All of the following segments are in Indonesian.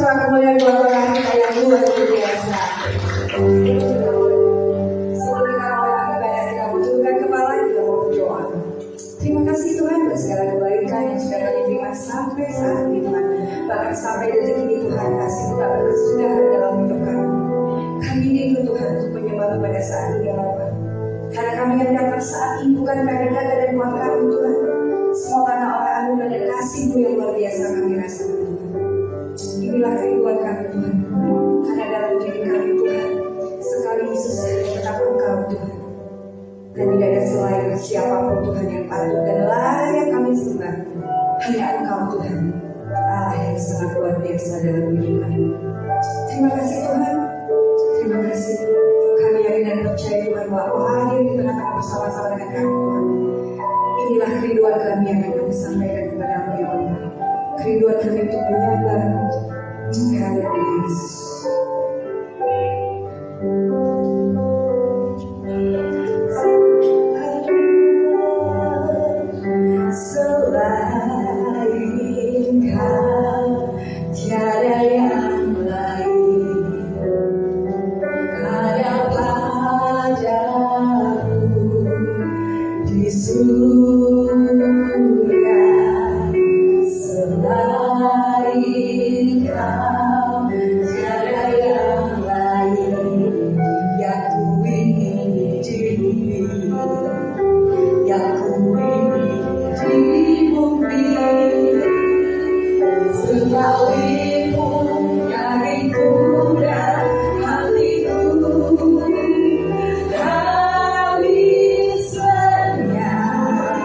bersorak kemuliaan buat Tuhan kita yang luar biasa. Sebelum kita mulai ibadah, kita menundukkan kepala, kita mau berdoa. Terima kasih Tuhan buat segala kebaikan yang sudah kami terima sampai saat ini Tuhan. Bahkan sampai detik ini Tuhan, kasih-Mu tak berkesudahan dalam hidup kami. Kami rindu Tuhan untuk menyembah pada saat ini ya Bapak. Karena kami yang datang saat ini bukan karena dada dan kuat kami Tuhan. Semua karena oleh anugerah dan kasih-Mu yang luar biasa kami rasakan Tuhan. Inilah kerinduan kami Tuhan. Karena dalam diri kami Tuhan, sekali Yesus tetap Engkau Tuhan. Dan tidak ada selain siapapun Tuhan yang patut dan layak kami sembah. Hanya Engkau Tuhan, Allah yang sangat luar biasa dalam hidup kami. Terima kasih Tuhan. Terima kasih. Kami yakin dan percaya Tuhan bahwa Engkau hadir di tengah-tengah bersama-sama dengan kami Tuhan. Inilah kerinduan kami yang akan kami sampaikan kepada-Mu ya Allah. Kerinduan kami untuk menyembah kehadirat Yesus. Selain Kau tiada yang lain, ada padamu di surga. Selain Kau tiada yang lain yang ku ingini, yang ku ingini di bumi. Sekalipun dariku dan hatiku habis lenyap,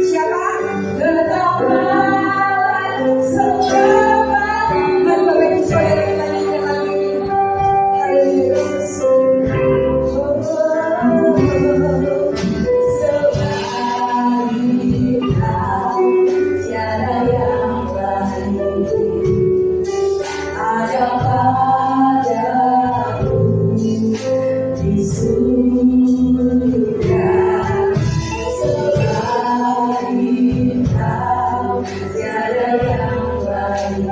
siapa? Tetaplah selamat. Mari Bapak Ibu Saudara kita nyanyikan lagi. Haleluya Yesus. Selain Kau tiada yang lain, ada padamu di surga. Selain Kau tiada yang lain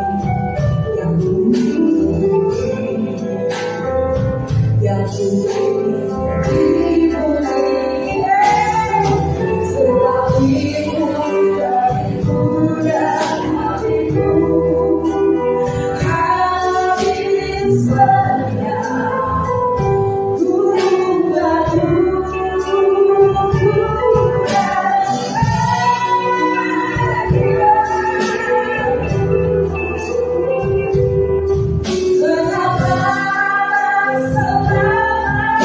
yang ku ingini, yang ku ingini di bumi. Sekalipun dariku dan hatiku habis lenyap, gunung batu tetaplah selamat.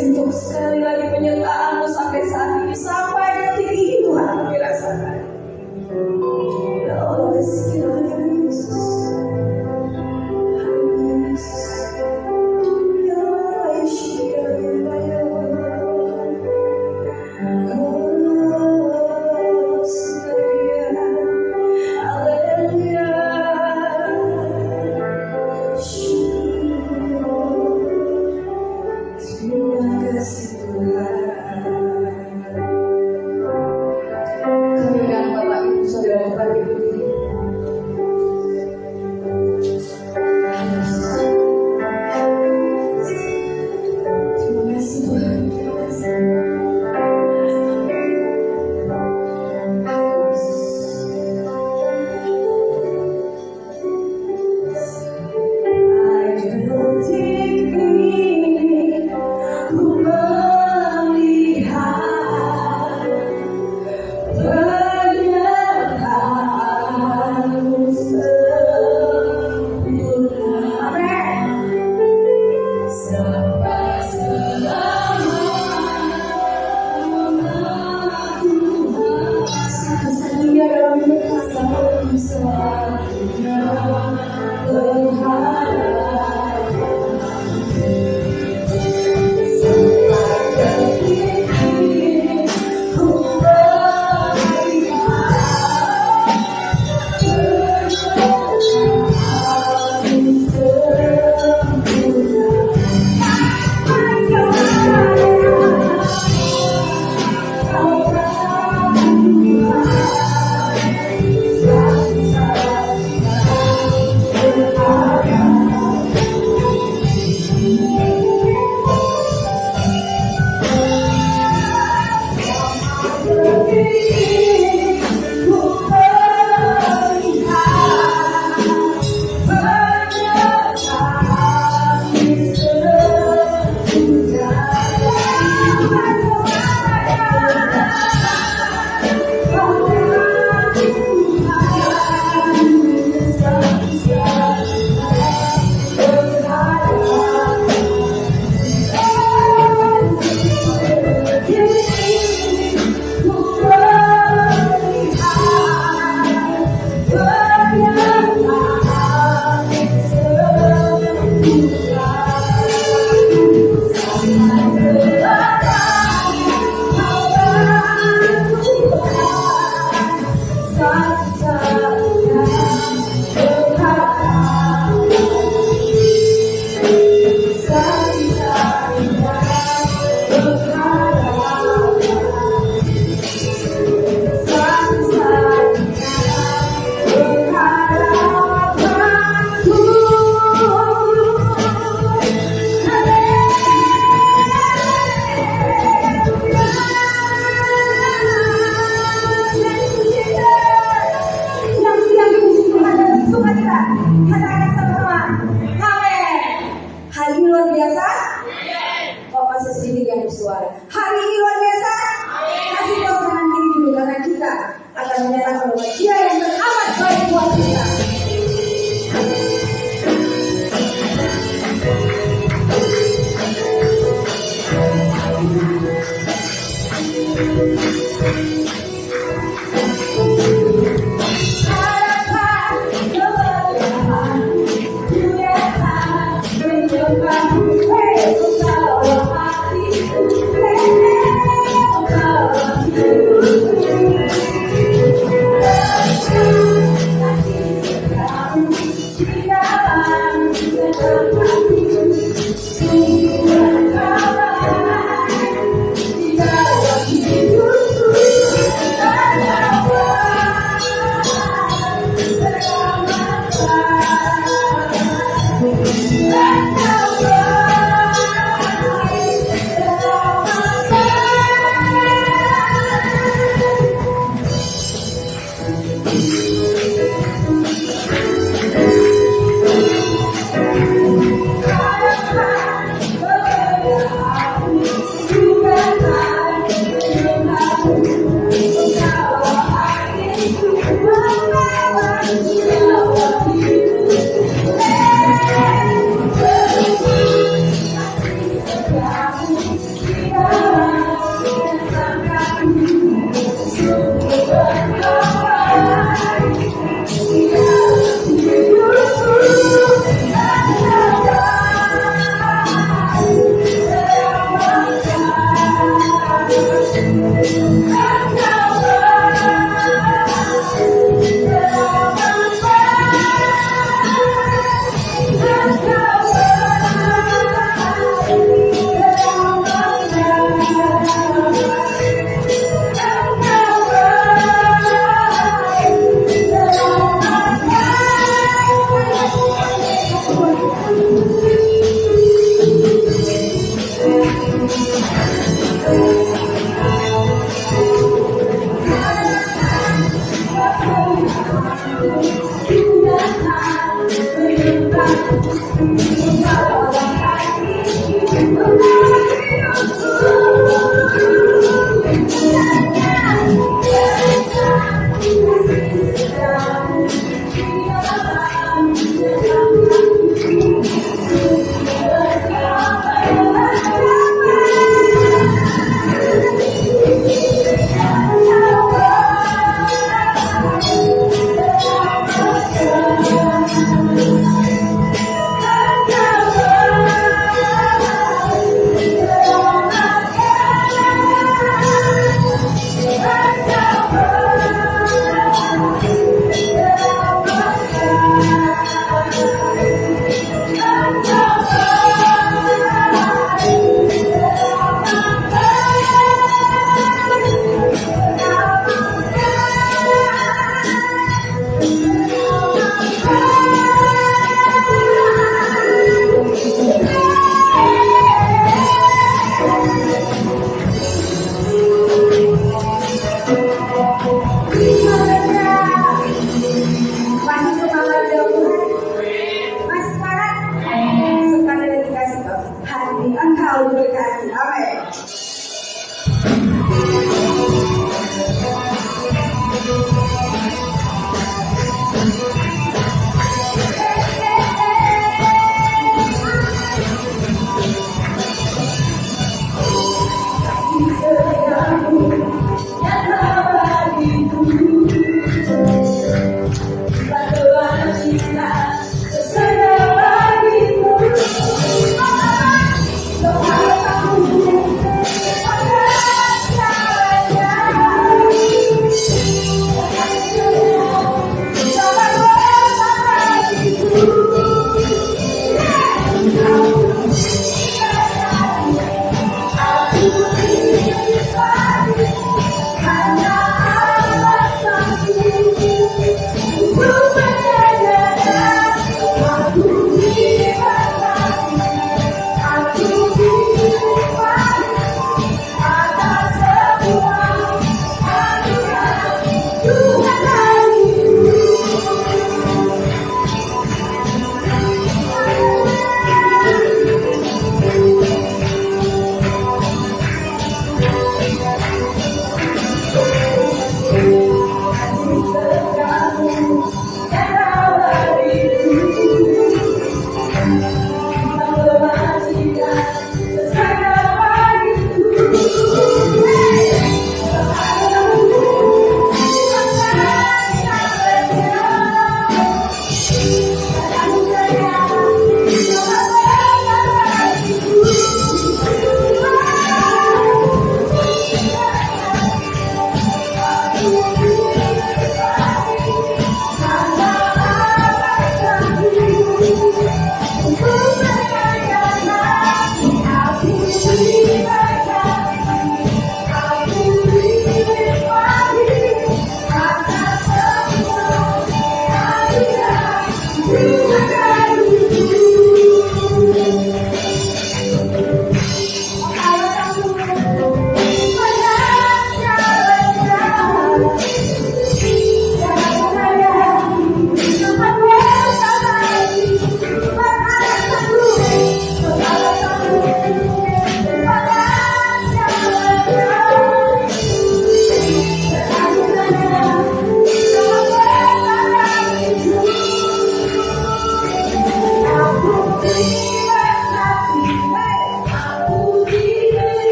Untuk sekali lagi penyertaan-Mu sampai saat ini, sampai detik ini Tuhan kami rasakan. Ya Allah, sekiranya Yesus. Haleluya Yesus. Ya Allah, sekiranya ya Allah. Oh, sekiranya. Haleluya. Terima kasih Tuhan. Kami undang Bapak Ibu Saudara bangkit berdiri. Terima kasih Tuhan. Terima kasih. Yeah.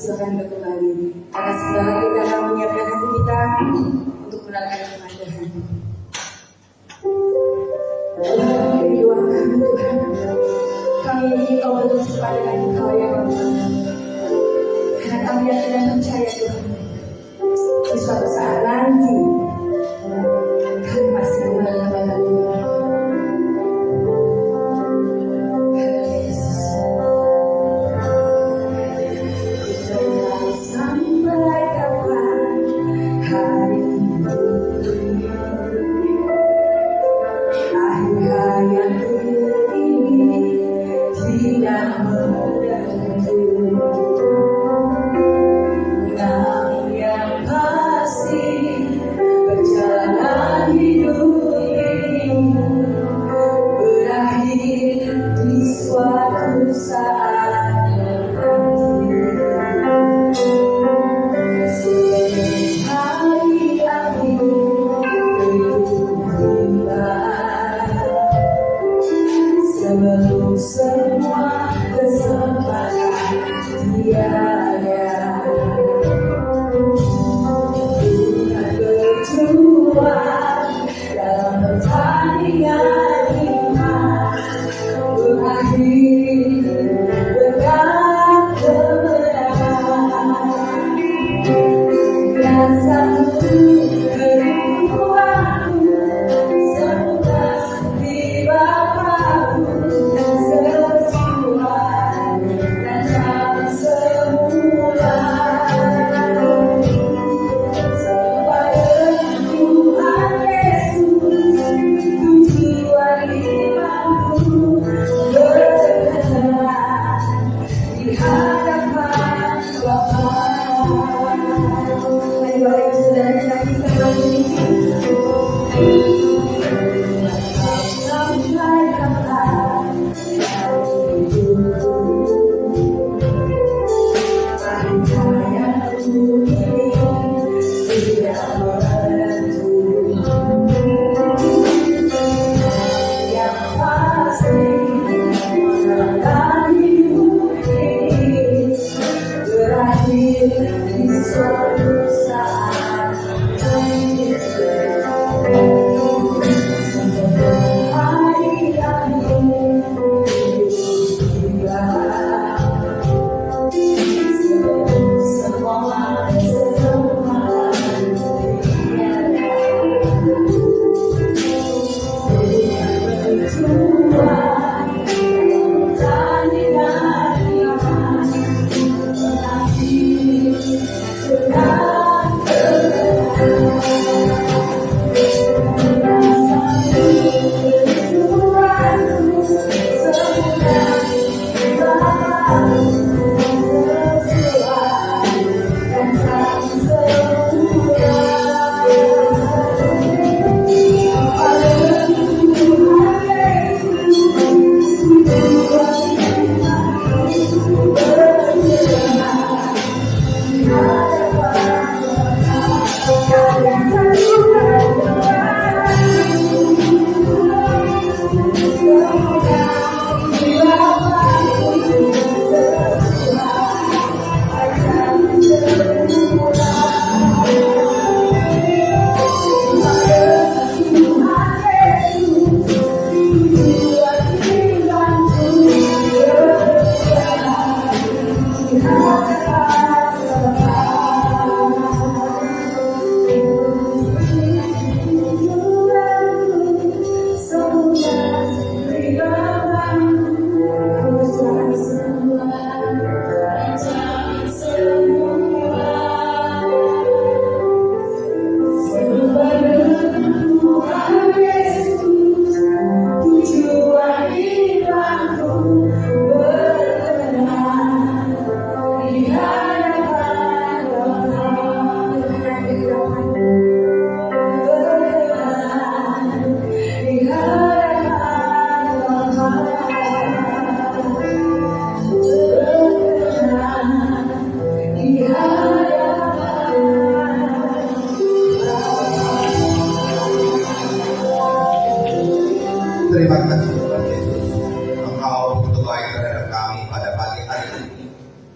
silakan duduk kembali. Karena sebentar lagi kita akan menyiapkan hati kita untuk mendengarkan firman Tuhan. Tuhan, kerinduan kami Tuhan, kami ingin Kau berjumpa dengan Engkau yang berkenan. Karena kami yakin dan percaya Tuhan, di suatu saat nanti kami pasti mengalami Tuhan. Namun yang pasti perjalanan hidup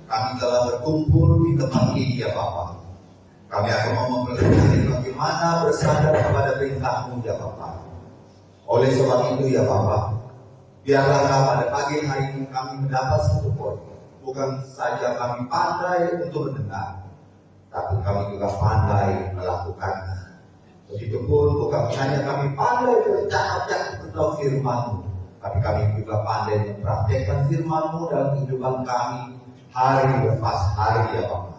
kami telah berkumpul di tempat ini ya Bapa. Kami akan mau mempelajari bagaimana bersandar kepada perintah-Mu ya Bapa. Oleh sebab itu ya Bapa, biarlah pada pagi hari ini kami mendapat satu poin. Bukan saja kami pandai untuk mendengar, tapi kami juga pandai melakukannya. Begitupun bukan hanya kami pandai bercakap-cakap tentang firman-Mu, tapi kami juga pandai mempraktekkan firman-Mu dalam kehidupan kami hari lepas hari ya Bapa.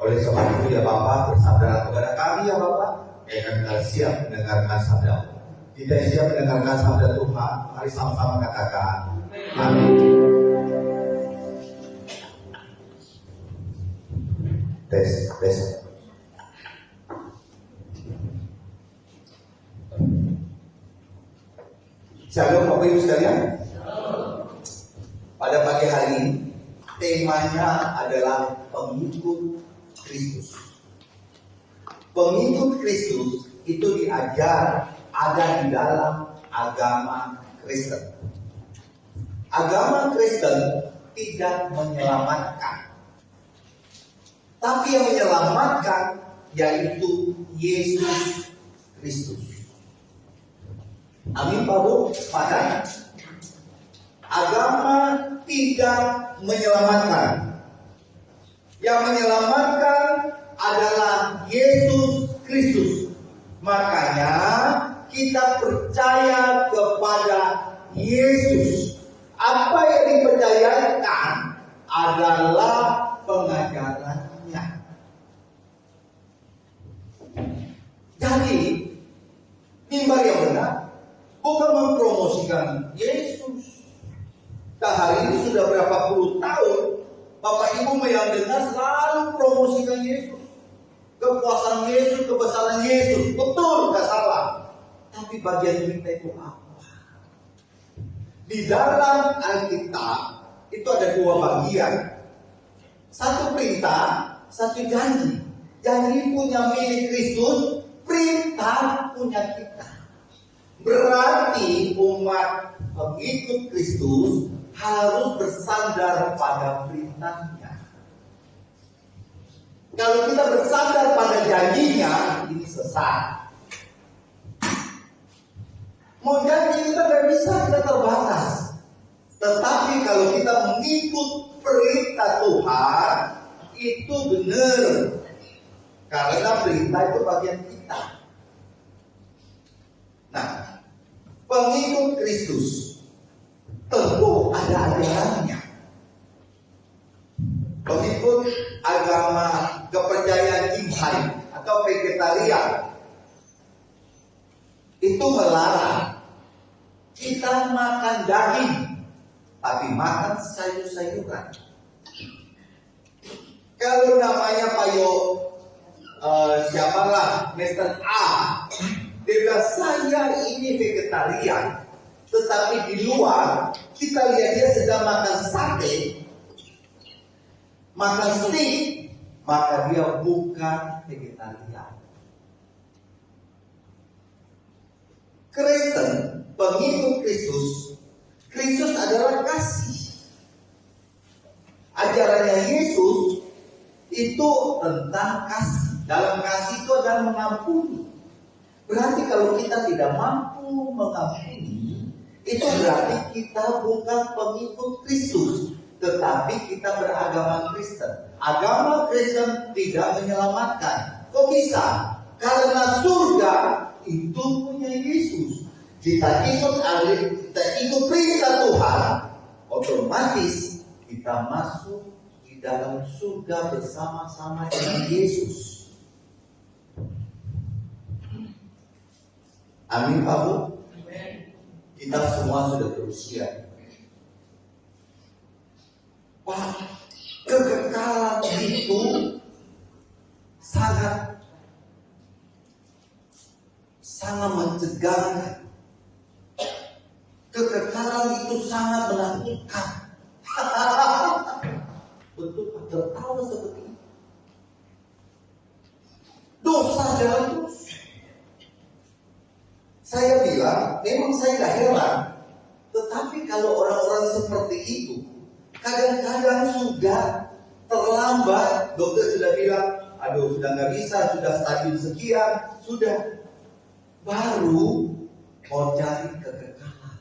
Oleh sebab itu ya Bapa, bersabdalah kepada kami ya Bapa, akan kita siap mendengarkan sabda-Mu. Kita siap mendengarkan sabda Tuhan. Mari sama-sama katakan amin. Tes. Shalom Bapak Ibu sekalian. Pada pagi hari ini temanya adalah pengikut Kristus. Pengikut Kristus itu diajar ada di dalam agama Kristen. Agama Kristen tidak menyelamatkan, tapi yang menyelamatkan yaitu Yesus Kristus. Amin Pak Bu? Sepakat? Agama tidak menyelamatkan. Yang menyelamatkan adalah Yesus Kristus. Makanya kita percaya kepada Yesus. Apa yang dipercayakan adalah pengajarannya. Jadi, mimbar yang benar bukan mempromosikan Yesus. Dan hari ini sudah berapa puluh tahun Bapak Ibu yang dengar selalu promosikan Yesus. Kekuasaan Yesus, kebesaran Yesus. Betul, gak salah. Tapi bagian kita itu apa? Di dalam Alkitab itu ada dua bagian. Satu perintah, satu janji. Janji punya milik Kristus, perintah punya kita. Berarti umat pengikut Kristus harus bersandar pada perintahnya. Kalau kita bersandar pada janjinya, ini sesat. Mau janji kita tidak bisa, kita terbatas. Tetapi kalau kita mengikut perintah Tuhan, itu benar. Karena perintah itu bagian kita. Nah, pengikut Kristus tentu ada ajarannya. Pengikut agama kepercayaan Imani atau vegetarian itu melarang kita makan daging, tapi makan sayur-sayuran. Kalau namanya Payo siapalah Mr. A, dia bilang saya ini vegetarian, tetapi di luar kita lihat dia sedang makan sate, makan steak, maka dia bukan vegetarian. Kristen, pengikut Kristus, Kristus adalah kasih. Ajarannya Yesus itu tentang kasih. Dalam kasih itu adalah mengampuni. Berarti kalau kita tidak mampu mengampuni, itu berarti kita bukan pengikut Kristus, tetapi kita beragama Kristen. Agama Kristen tidak menyelamatkan. Kok bisa? Karena surga itu punya Yesus. Kita ikut perintah Tuhan, otomatis kita masuk di dalam surga bersama-sama dengan Yesus. Amin Pak Bu? Kita semua sudah berusia. Wah, kekekalan itu sangat mencegah. Kekekalan itu sangat menakutkan. Betul, tertawa seperti itu. Dosa jalan terus. Saya bilang, memang saya gak heran. Tetapi kalau orang-orang seperti itu, kadang-kadang sudah terlambat, dokter sudah bilang, aduh sudah nggak bisa, sudah stadium sekian, sudah. Baru mau cari kekekalan.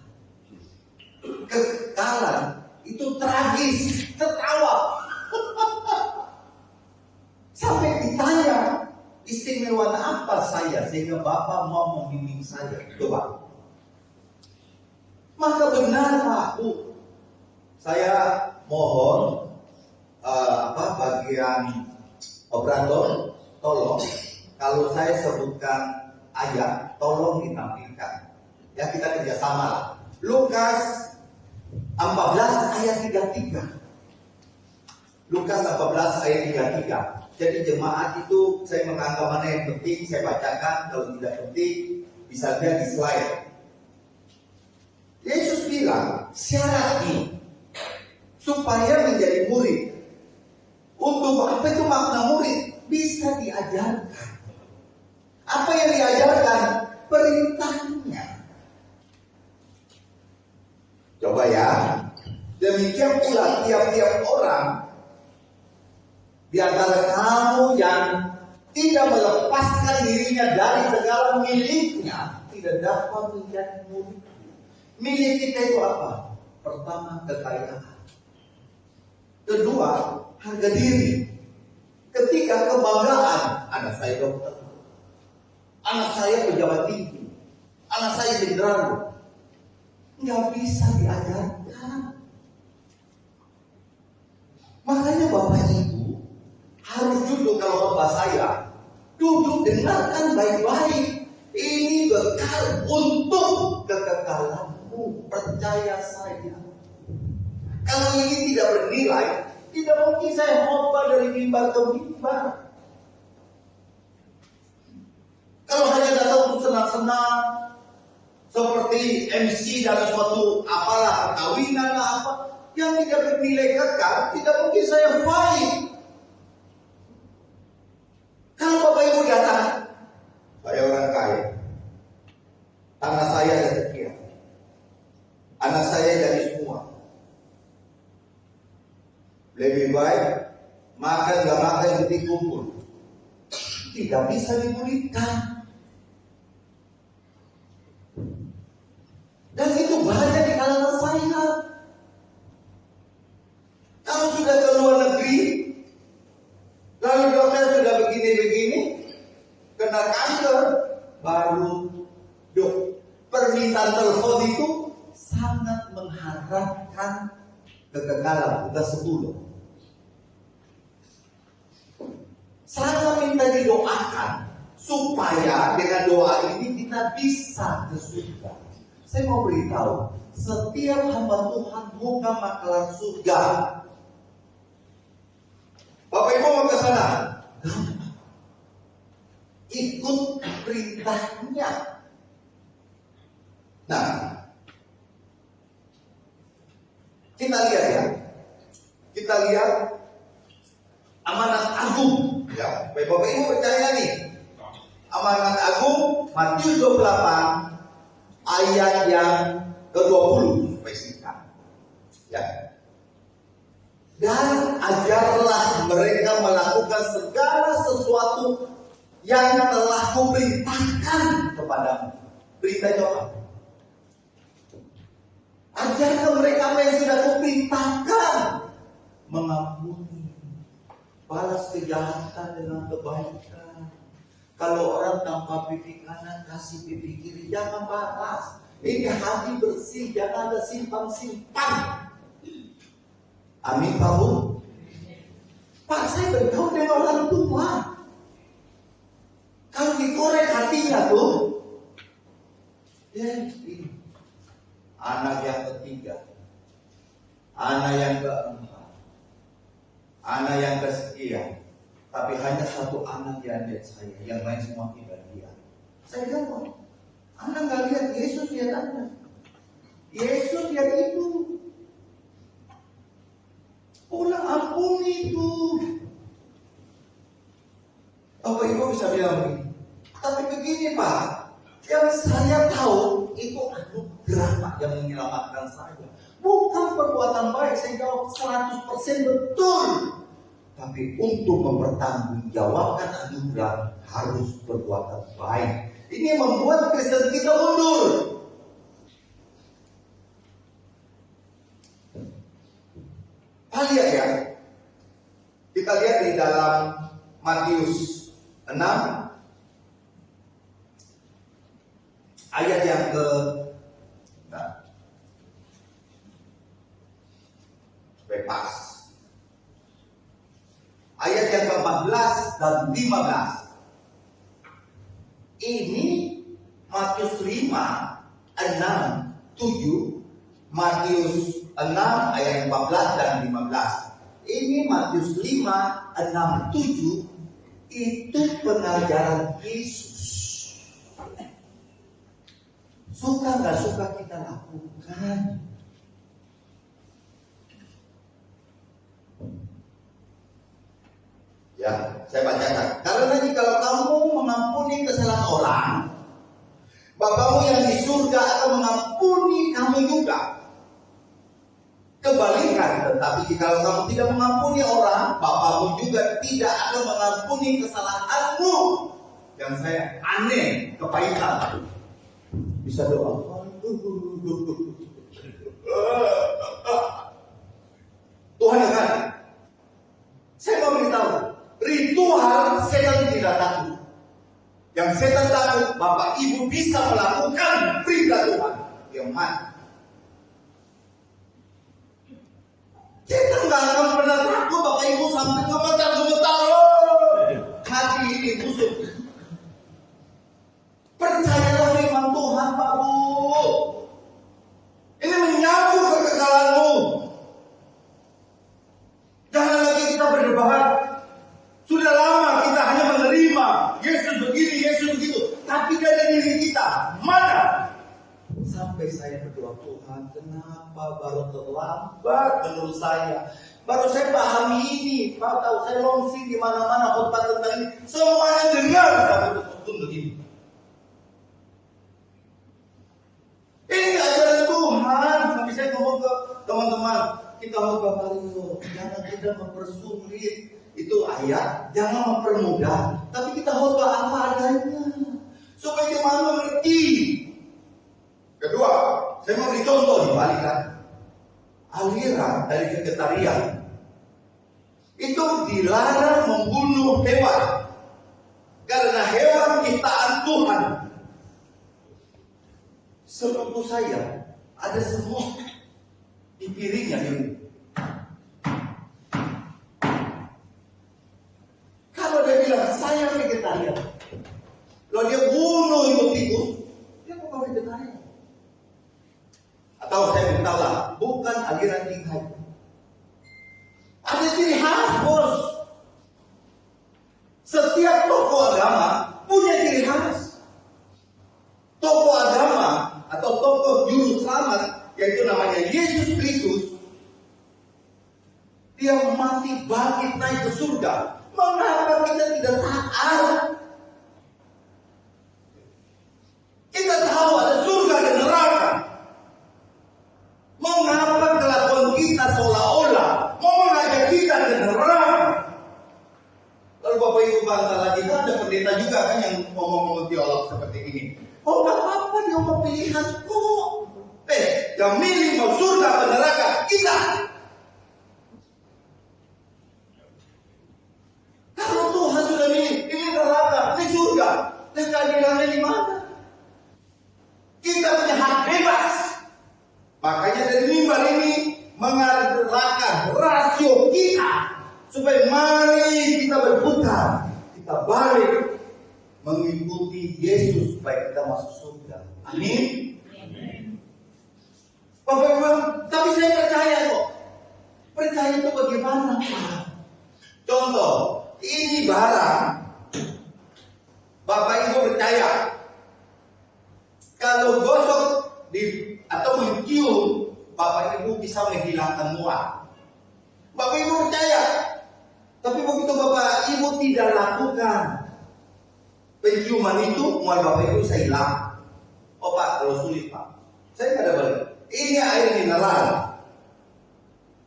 Kekekalan itu tragis, tertawa. Sampai ditanya, istimewa apa saya sehingga Bapak mau membimbing saya? Coba. Maka benar Pak, Bu. Saya mohon bagian operator, tolong kalau saya sebutkan ayat, tolong ditampilkan. Ya kita kerjasama lah. Lukas 14 ayat 33. Lukas 14 ayat 33. Jadi jemaat itu saya menganggap mana yang penting saya bacakan, kalau tidak penting bisa lihat di slide. Yesus bilang syarat ini supaya menjadi murid. Untuk apa itu makna murid? Bisa diajarkan. Apa yang diajarkan? Perintahnya. Coba ya. Demikian pula tiap-tiap orang di antara kamu yang tidak melepaskan dirinya dari segala miliknya tidak dapat menjadi murid. Milik kita itu apa? Pertama, kekayaan. Kedua, harga diri. Ketiga, kebanggaan. Anak saya dokter. Anak saya pejabat tinggi. Anak saya jenderal. Nggak bisa diajarkan. Makanya Bapak Ibu harus duduk, kalau Bapak saya duduk dengarkan baik-baik. Ini bekal untuk kekekalanmu. Percaya saya. Kalau ini tidak bernilai, tidak mungkin saya khotbah dari mimbar ke mimbar. Kalau hanya datang untuk senang-senang, seperti MC dalam suatu apalah perkawinan lah apa, yang tidak bernilai kekal, tidak mungkin saya fight. Kalau Bapak Ibu datang, saya orang kaya, tanah saya ada sekian, anak saya jadi semua. Lebih baik makan gak makan jadi kumpul. Tidak bisa dimuridkan. Dan itu banyak di kalangan saya. Kalau sudah ke luar negeri, lalu dokter sudah begini-begini, kena kanker, baru permintaan telepon itu sangat mengharapkan kekekalan, bukan 10. Saya minta didoakan supaya dengan doa ini kita bisa ke surga. Saya mau beritahu, setiap hamba Tuhan bukan makalah surga. Bapak Ibu mau ke sana? Ikut perintahnya. Nah, kita lihat ya. Kita lihat amanat agung. Ya, Bapak Ibu percaya nih. Amanat agung Matius 28 ayat yang ke-20 supaya singkat. Ya. Dan ajarlah mereka melakukan segala sesuatu yang telah kuperintahkan kepadamu. Perintah itu apa? Ajarkan mereka apa yang sudah kuperintahkan. Mengampuni, balas kejahatan dengan kebaikan. Kalau orang tanpa pipi kanan kasih pipi kiri, jangan balas. Ini hati bersih, jangan ada simpan-simpan. Amin Pak Bu. Pak, saya bergaul dengan orang tua. Kalau dikorek hatinya tuh, ya ini anak yang ketiga, anak yang keempat, anak yang kesekian, tapi hanya satu anak yang lihat saya, yang lain semua tidak lihat. Saya jawab, anak nggak lihat Yesus, lihat anak. Yesus lihat ibu. Ulah ampuni itu. Bapak Ibu bisa bilang begini, tapi begini Pak, yang saya tahu itu anugerah Pak yang menyelamatkan saya. Bukan perbuatan baik, saya jawab 100% betul. Tapi untuk mempertanggungjawabkan anugerah harus perbuatan baik. Ini membuat Kristen kita mundur. Lihat ya, kita lihat di dalam Matius 6 ayat yang ke pas. Ayat yang ke-14 dan 15. Ini Matius 5, 6, 7, Matius 6 ayat 14 dan 15. Ini Matius 5, 6, 7 itu pengajaran Yesus. Suka nggak suka kita lakukan. Ya, saya bacakan. Karena jikalau kamu mengampuni kesalahan orang, Bapamu yang di surga akan mengampuni kamu juga. Kebalikan, tetapi jikalau kamu tidak mengampuni orang, Bapamu juga tidak akan mengampuni kesalahanmu. Yang saya aneh, kepahitan. Bisa doa. Tuhan akan. Saya mau beritahu, ritual setan tidak takut. Yang setan takut, Bapak Ibu bisa melakukan perintah Tuhan. Yang mana? Setan nggak akan pernah takut Bapak Ibu sampai gemetar-gemetar. Hati ini busuk. Percayalah firman Tuhan, Pak Bu. Ini menyambut kekekalanmu. Jangan lagi kita berdebat. Sudah lama kita hanya menerima Yesus begini, Yesus begitu. Tapi dari diri kita, mana? Sampai saya berdoa, Tuhan, kenapa baru terlambat menurut saya? Baru saya pahami ini. Pak tahu saya launching di mana-mana khotbah tentang ini. Semuanya dengar sampai betul begini. Ini ajaran Tuhan. Sampai saya ngomong ke teman-teman, kita khotbah Mario, jangan kita mempersulit. Itu ayat, jangan mempermudah, tapi kita khotbah apa adanya supaya jemaat mengerti. Kedua, saya mau beri contoh di balik kan. Aliran dari vegetarian itu dilarang membunuh hewan karena hewan ciptaan Tuhan. Sepupu saya ada semut di piringnya ini. Kalau dia bilang saya vegetarian, kalau dia bunuh itu tikus, dia bukan vegetarian. Atau saya beritahu lah, bukan aliran jihad. Ada ciri khas, bos. Setiap tokoh agama punya ciri khas. Tokoh agama atau tokoh juru selamat, yaitu namanya Yesus Kristus, dia mati bangkit naik ke surga. Mengapa kita tidak taat? Kita tahu ada surga dan neraka. Mengapa kelakuan kita seolah-olah mau mengajak kita ke neraka? Lalu Bapak Ibu bantah lagi, kan ada pendeta juga kan yang ngomong-ngomong teolog seperti ini. Oh, gak apa-apa, dia mau pilihan kok. Yang milih mau surga atau neraka kita. Kalau Tuhan sudah milih, ini neraka, ini surga, dan keadilannya di mana? Kita punya hak bebas. Makanya dari mimbar ini mengadakan rasio kita supaya mari kita berputar, kita balik mengikuti Yesus supaya kita masuk surga. Amin. Bapak Ibu, tapi saya percaya kok. Percaya itu bagaimana? Contoh, ini barang. Bapak Ibu percaya kalau gosok atau mencium, Bapak Ibu bisa menghilangkan mual. Bapak Ibu percaya. Tapi begitu Bapak Ibu tidak lakukan penciuman itu, mual Bapak Ibu bisa hilang. Oh Pak, kalau sulit Pak, saya tidak ada balik. Ini air mineral.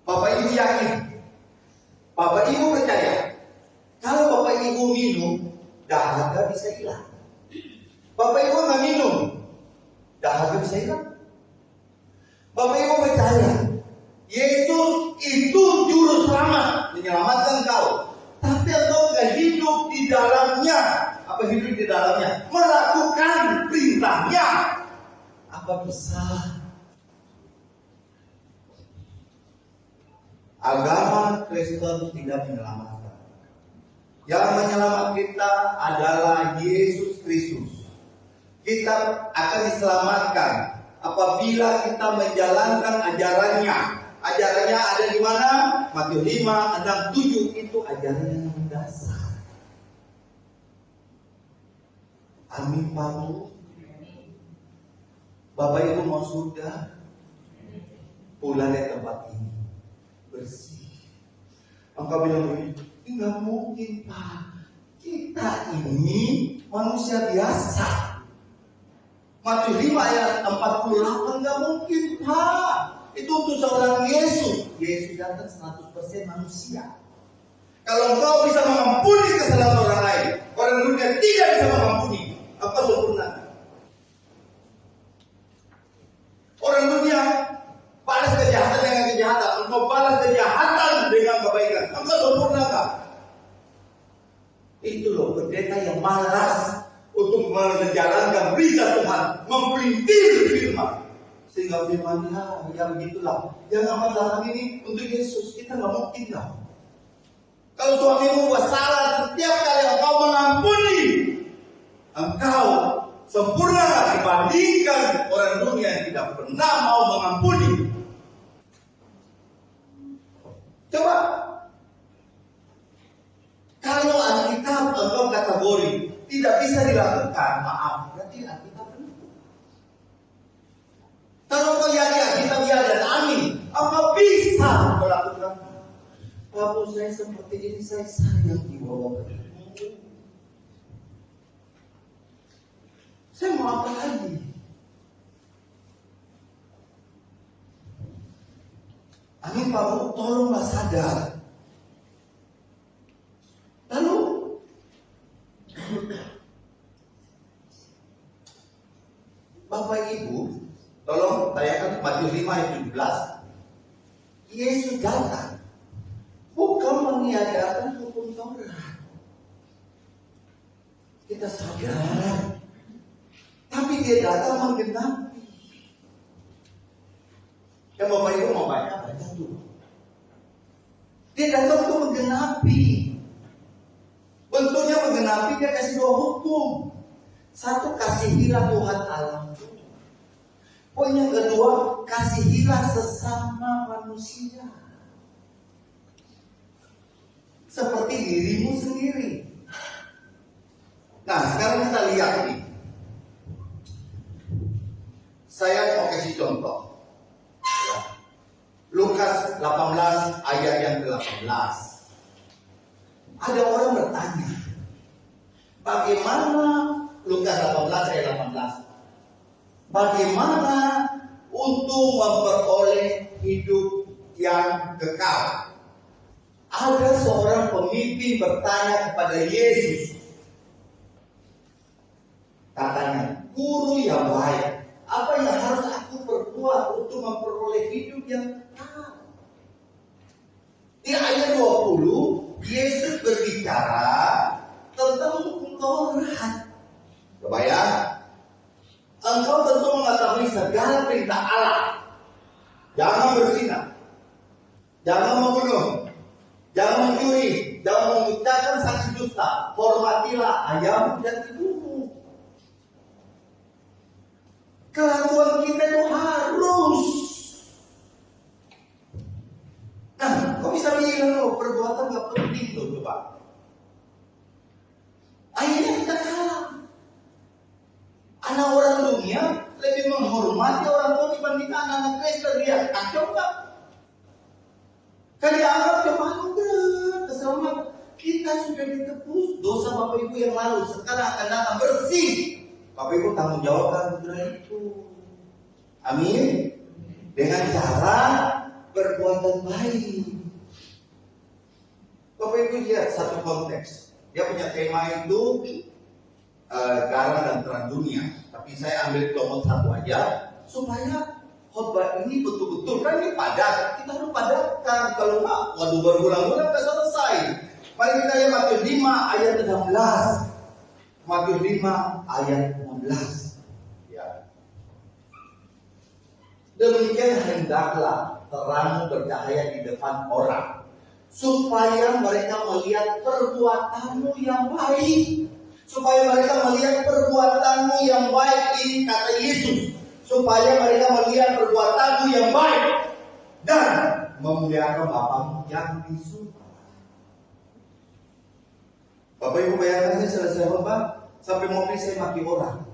Bapak Ibu yakin? Bapak Ibu percaya? dahaga bisa hilang. Bapak Ibu nggak minum, dahaga bisa hilang. Bapak Ibu percaya, Yesus itu juru selamat, menyelamatkan kau. Tapi engkau nggak hidup di dalamnya. Apa hidup di dalamnya? Melakukan perintahnya. Apa bisa? Agama Kristen tidak menyelamatkan. Yang menyelamatkan kita adalah Yesus Kristus. Kita akan diselamatkan apabila kita menjalankan ajarannya. Ajarannya ada di mana? Matius 5, 6, 7 itu ajaran yang dasar. Amin Pak Bu. Bapak Ibu mau surga, pulang dari tempat ini bersih. Engkau bilang begini, nggak mungkin Pak. Kita ini manusia biasa. Matius 5 ayat 48 nggak mungkin Pak. Itu untuk seorang Yesus. Yesus datang 100% manusia. Kalau engkau bisa mengampuni kesalahan orang lain, orang dunia tidak bisa mengampuni. Apa sempurna? Orang dunia balas kejahatan dengan kejahatan, engkau balas kejahatan dengan kebaikan. Engkau sempurna tak? Itu loh pendeta yang malas untuk menjalankan berita Tuhan, mempelintir firman. Sehingga firmannya ya begitulah. Yang amat dalam ini untuk Yesus kita nggak mungkin lah. Kalau suamimu buat salah, setiap kali engkau mengampuni, engkau sempurna dibandingkan orang dunia yang tidak pernah mau mengampuni. Coba kalau Alkitab engkau kategori tidak bisa dilakukan, maaf, berarti Alkitab benar. Kalau kau yakin Alkitab ya dan amin, engkau bisa melakukan. Kalau saya seperti ini, saya sayang dibawa ke dunia. Saya mau apa lagi? Amin Pak Bu, tolonglah sadar. Lalu Bapak Ibu, tolong tanyakan Matius 5 ayat 17. Yesus datang bukan meniadakan hukum Taurat. Kita sadar. Tapi dia datang menggenapi. Yang Bapak Ibu mau baca dulu. Dia datang untuk menggenapi. Bentuknya menggenapi, dia kasih 2 hukum. Satu, kasihilah Tuhan Allahmu. Poin yang kedua, kasihilah sesama manusia seperti dirimu sendiri. Nah, sekarang kita lihat nih. Saya mau kasih contoh. Lukas 18 ayat yang ke-18. Ada orang bertanya, bagaimana Lukas 18 ayat 18? Bagaimana untuk memperoleh hidup yang kekal? Ada seorang pemimpin bertanya kepada Yesus. Katanya, guru yang baik, apa yang harus aku perbuat untuk memperoleh hidup yang kekal? Di ayat 20, Yesus berbicara tentang hukum Taurat. Kebayang? Engkau tentu mengetahui segala perintah Allah. Jangan berzina, jangan membunuh, jangan mencuri, jangan mengucapkan saksi dusta, hormatilah ayahmu dan ibumu. Kelakuan kita itu harus. Nah, kok bisa bilang loh perbuatan gak penting loh, coba. Akhirnya kita kalah. Anak orang dunia lebih menghormati orang tua dibandingkan anak-anak Kristen. Dia kacau nggak? Kan dianggap cuma keselamatan. Kita sudah ditebus dosa Bapak Ibu yang lalu. Sekarang akan datang bersih. Bapak Ibu tanggung jawabkan putra itu. Amin. Dengan cara perbuatan baik. Bapak Ibu lihat satu konteks. Dia punya tema itu garam dan terang dunia. Tapi saya ambil komot satu aja supaya khotbah ini betul-betul, kan ini padat. Kita harus padatkan. Kalau nggak, waduh berulang-ulang nggak selesai. Mari kita lihat Matius 5 ayat 16. Matius 5 ayat 16. Ya. Demikian hendaklah terang bercahaya di depan orang, supaya mereka melihat perbuatanmu yang baik. Supaya mereka melihat perbuatanmu yang baik, ini kata Yesus. Supaya mereka melihat perbuatanmu yang baik dan memuliakan Bapamu yang di surga. Bapak Ibu bayangkan, saya selesai khotbah sampai mobil saya maki orang.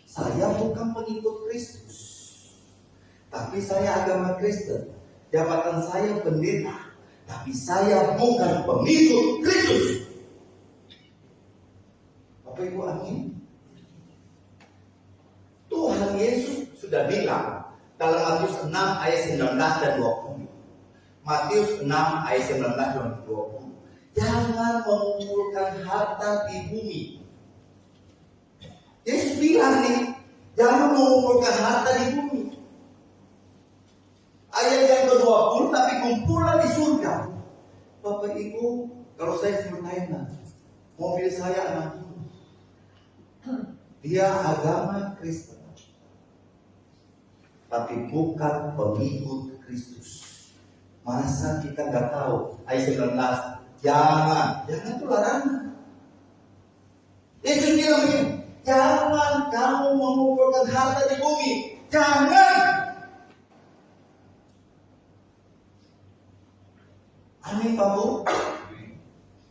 Saya bukan pengikut Kristus, tapi saya agama Kristen. Jabatan saya pendeta, tapi saya bukan pengikut Kristus. Bapak Ibu, amin. Tuhan Yesus sudah bilang dalam Matius 6 ayat 19 dan 20. Matius 6 ayat 19 dan 20. Jangan mengumpulkan harta di bumi. Yesus bilang nih, jangan mengumpulkan harta di bumi. Ayat yang ke-20, tapi kumpulan di surga. Bapak Ibu, kalau saya full timer, mobil saya 60. Dia agama Kristen, tapi bukan pengikut Kristus. Masa kita nggak tahu? Ayat 19, jangan itu larangan. Yesus bilang begini, jangan kamu mengumpulkan harta di bumi. Jangan. Amin, Pak Bu.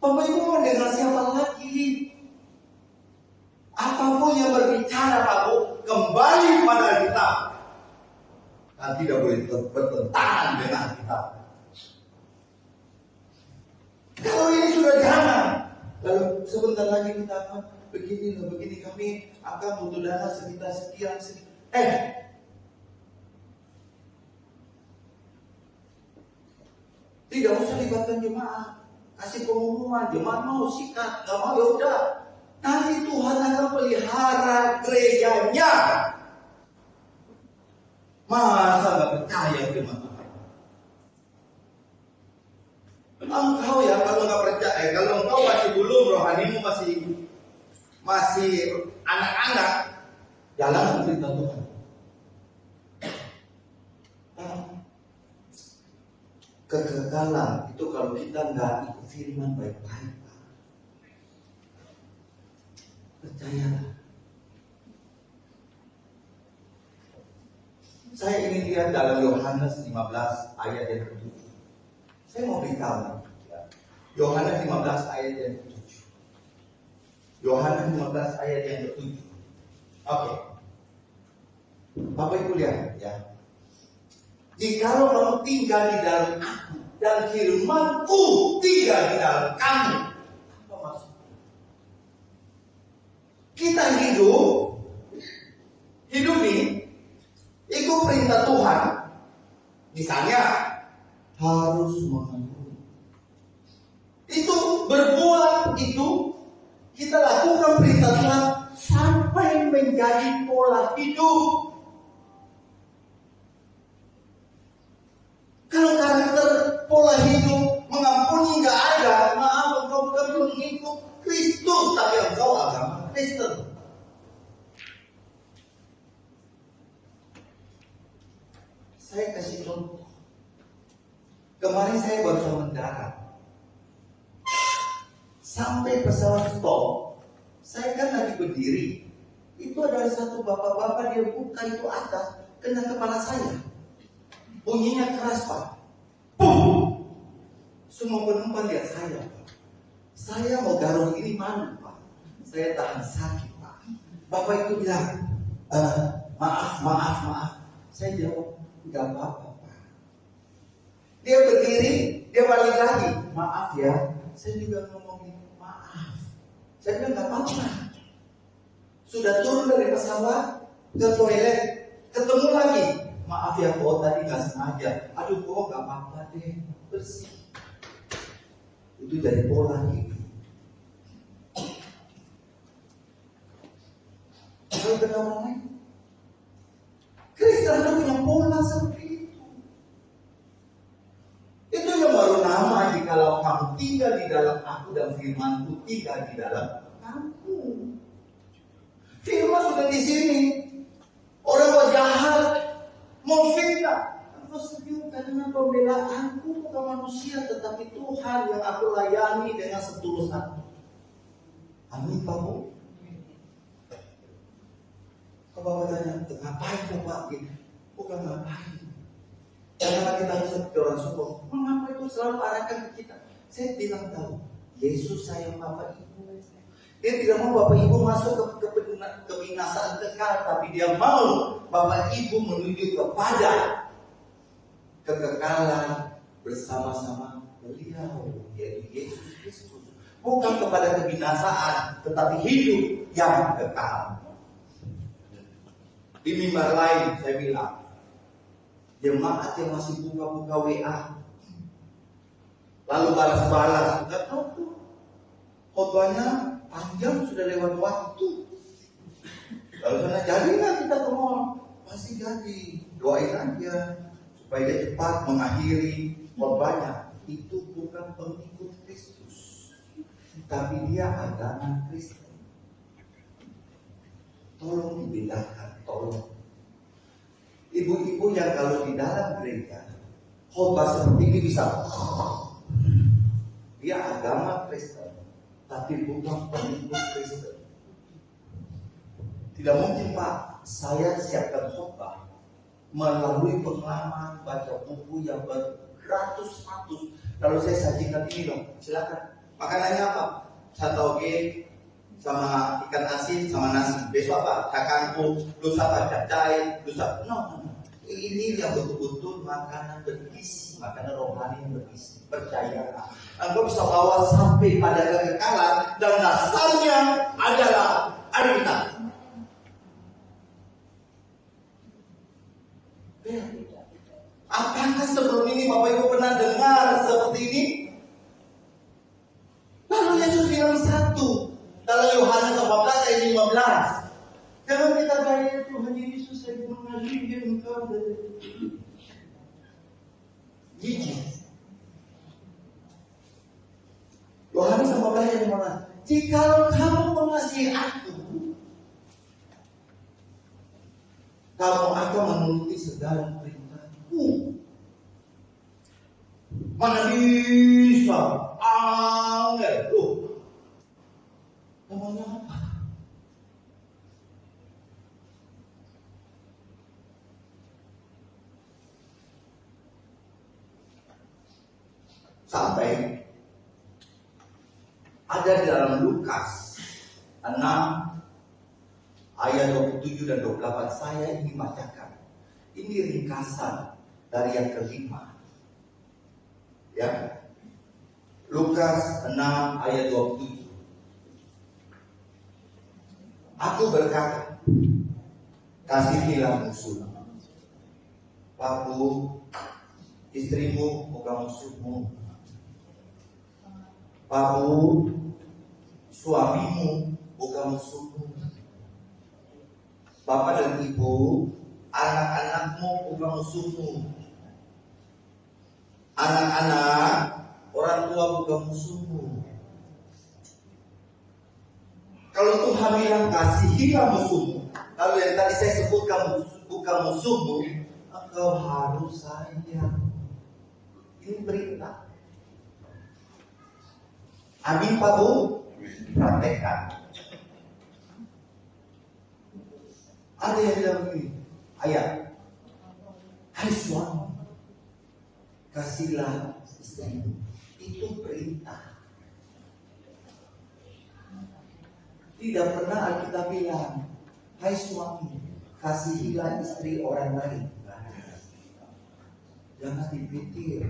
Bapak Ibu mau dengar siapa lagi? Apapun yang berbicara, Pak Bu, kembali pada kita. Dan tidak boleh bertentangan dengan kita. Kalau ini sudah jangan. Lalu sebentar lagi kita akan begini kami akan butuh dana sekitar sekian. Tidak usah libatkan jemaat. Kasih pengumuman, jemaat mau sikat, gak mau ya udah. Nanti Tuhan akan pelihara gerejanya. Masa gak percaya firman Tuhan? Engkau ya kalau gak percaya, kalau engkau masih belum, rohanimu masih anak-anak, jalan perintah Tuhan. Kegagalan itu kalau kita nggak ikut firman baik-baik. Percayalah. Saya ingin lihat dalam Yohanes 15 ayat yang ke-7. Saya mau beritahu. Yohanes 15 ayat yang ke-7. Yohanes 15 ayat yang ke-7. Oke. Bapak Ibu lihat ya. Jikalau kamu tinggal di dalam aku dan firman-Ku tinggal di dalam kamu. Apa maksudnya? Kita hidup ini ikut perintah Tuhan. Misalnya harus mengampuni. Itu berbuat itu kita lakukan perintah Tuhan sampai menjadi pola hidup. Kalau karakter pola hidup mengampuni nggak ada, maaf engkau bukan pengikut Kristus, tapi engkau agama Kristen. Saya kasih contoh. Kemarin saya baru mendarat. Sampai pesawat stop, saya kan lagi berdiri. Itu ada satu bapak-bapak dia buka itu atas, kena kepala saya. Bunyinya keras, Pak. Boom! Semua penumpang lihat saya, Pak. Saya mau garuk ini mana, Pak? Saya tahan sakit, Pak. Bapak itu bilang, maaf. Saya jawab, enggak apa-apa, Pak. Dia berdiri, dia balik lagi. Maaf ya, saya juga ngomongin maaf. Saya bilang enggak apa-apa. Sudah turun dari pesawat ke toilet, ketemu lagi. Maaf ya, kok tadi nggak sengaja. Aduh, kok nggak apa-apa deh, bersih. Itu dari pola hidup. kamu tinggal di dalam aku dan firman-Ku tinggal di dalam kamu. Firman sudah di sini. Orang jahat mau fitnah. Engkau sejuk karena pembelaanku bukan manusia, tetapi Tuhan yang aku layani dengan setulus hati. Amin, Pak Bu. Kalau Bapak tanya, ngapain Bapak? Bukan ngapain. Karena kita bisa seperti orang suku, mengapa itu selalu arahkan ke kita? Saya bilang tahu, Yesus sayang Bapak Ibu. Dia tidak mau Bapak Ibu masuk ke kebinasaan kekal, tapi Dia mau Bapak Ibu menuju kepada kekekalan bersama-sama Beliau, yaitu Yesus Kristus. Bukan kepada kebinasaan, tetapi hidup yang kekal. Di mimbar lain saya bilang, jemaat yang masih buka-buka WA, lalu balas-balas, nggak tahu tuh, khotbahnya panjang sudah lewat waktu. Lalu sana jadi nggak kita ke mall? Pasti jadi. Doain aja supaya dia cepat mengakhiri khotbahnya. Itu bukan pengikut Kristus, tapi dia agama Kristen. Tolong dibedakan, tolong. Ibu-ibu yang kalau di dalam gereja khotbah seperti ini bisa, dia agama Kristen, tapi bukan pengikut Kristen. Tidak mungkin Pak, saya siapkan khotbah melalui pengalaman baca buku yang beratus-ratus. Lalu saya sajikan ini dong, silakan. Makanannya apa? Satoge sama ikan asin sama nasi. Besok apa? Kakangku. Lusa apa? Capcay. Lusa. No. Ini yang betul-betul makanan bergizi, makanan rohani yang bergizi. Percayalah, engkau bisa bawa sampai pada kekekalan dan dasarnya adalah Alkitab. Apakah sebelum ini Bapak Ibu pernah dengar seperti ini? Lalu Yesus bilang satu. Dalam Yohanes 14 ayat 15. Jangan kita gaya Tuhan Yesus, saya mengasihi engkau dari gigi. Yohanes 14 ayat 15. Jikalau kamu mengasihi aku, kamu akan menuruti segala perintahku. Mana bisa angel loh. Namanya apa? Sampai ada di dalam Lukas 6 ayat 27 dan 28. Saya ingin bacakan. Ini ringkasan dari yang kelima. Ya. Lukas 6 ayat 27. Aku berkata, kasihilah musuhmu. Papu, istrimu bukan musuhmu. Papu, suamimu bukan musuhmu. Bapak dan ibu, anak-anakmu bukan musuhmu. Anak-anak, orang tua bukan musuhmu. Kalau Tuhan bilang kasihilah musuhmu, lalu yang tadi saya sebutkan bukan musuhmu, engkau harus sayang. Ini perintah. Amin Pak Bu? Praktekkan. Ada yang bilang begini, ayat, hai suami, kasihlah istrimu. Itu perintah. Tidak pernah Alkitab bilang, hai suami, kasihilah istri orang lain. Jangan dipikir.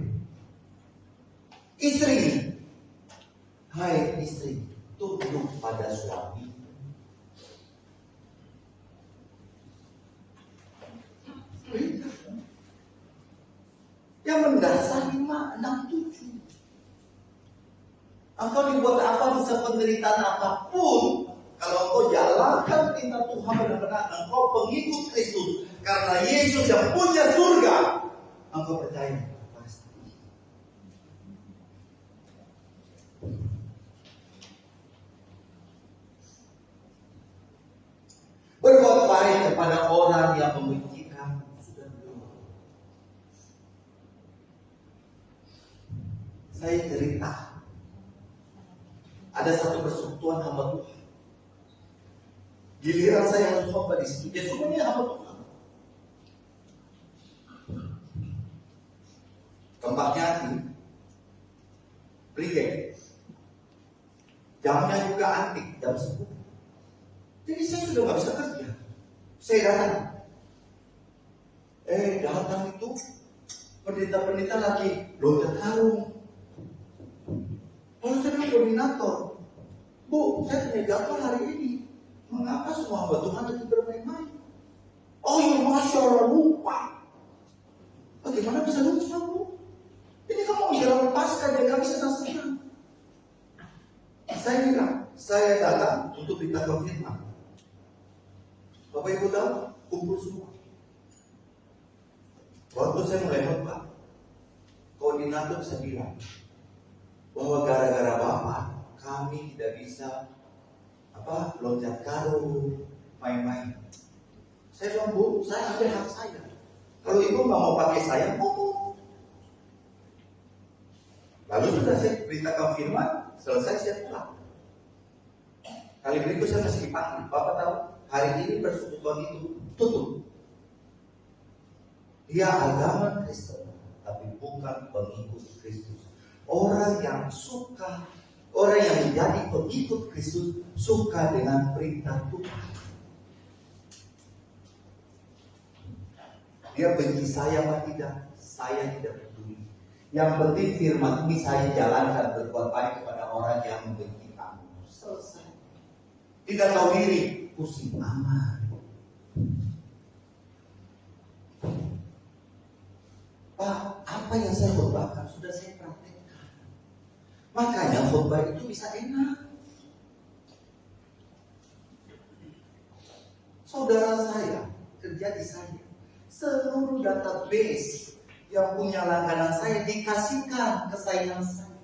Istri, hai istri, tunduk pada suami. Yang mendasar 5, 6, 7. Engkau dibuat apa, bisa penderitaan apapun, kalau engkau jalankan perintah Tuhan benar-benar, engkau pengikut Kristus. Karena Yesus yang punya surga, engkau percaya pasti. ada satu persekutuan hamba Tuhan. Giliran saya harus khotbah di situ, dia semuanya hamba Tuhan. Tempatnya ini, pregame. Jamnya juga antik, jam 10. Jadi saya sudah nggak bisa kerja. Saya datang. Datang itu pendeta-pendeta lagi loncat karung. Lalu saya bilang koordinator, Bu, saya punya jadwal hari ini. Mengapa semua hamba Tuhan itu bermain-main? Oh iya, Masya Allah, lupa. Bagaimana bisa lupa, Bu? Ini kamu bisa lepaskan dan kami senang-senang. Saya bilang, saya datang untuk beritahu firman. Bapak Ibu tahu, kumpul semua. Waktu saya mulai khotbah, koordinator saya bilang bahwa gara-gara Bapak kami tidak bisa loncat karung, main-main. Saya bilang, Bu, saya ambil hak saya. Kalau Ibu nggak mau pakai saya, ngomong. Lalu sudah saya beritakan firman, selesai saya pulang. Kali berikut saya masih dipanggil. Bapak tahu, hari ini persekutuan itu tutup. Dia agama Kristen, tapi bukan pengikut Kristus. Orang yang menjadi pengikut Kristus suka dengan perintah Tuhan. Dia benci saya apa tidak? Saya tidak peduli. Yang penting firman ini saya jalankan, berbuat baik kepada orang yang membenci kamu. Selesai. Tidak tahu diri, pusing amat. Pak, apa yang saya khotbahkan sudah saya praktekkan. Makanya khotbah itu bisa enak. Saudara saya, kerja di saya, seluruh database yang punya langganan saya dikasihkan ke saingan saya.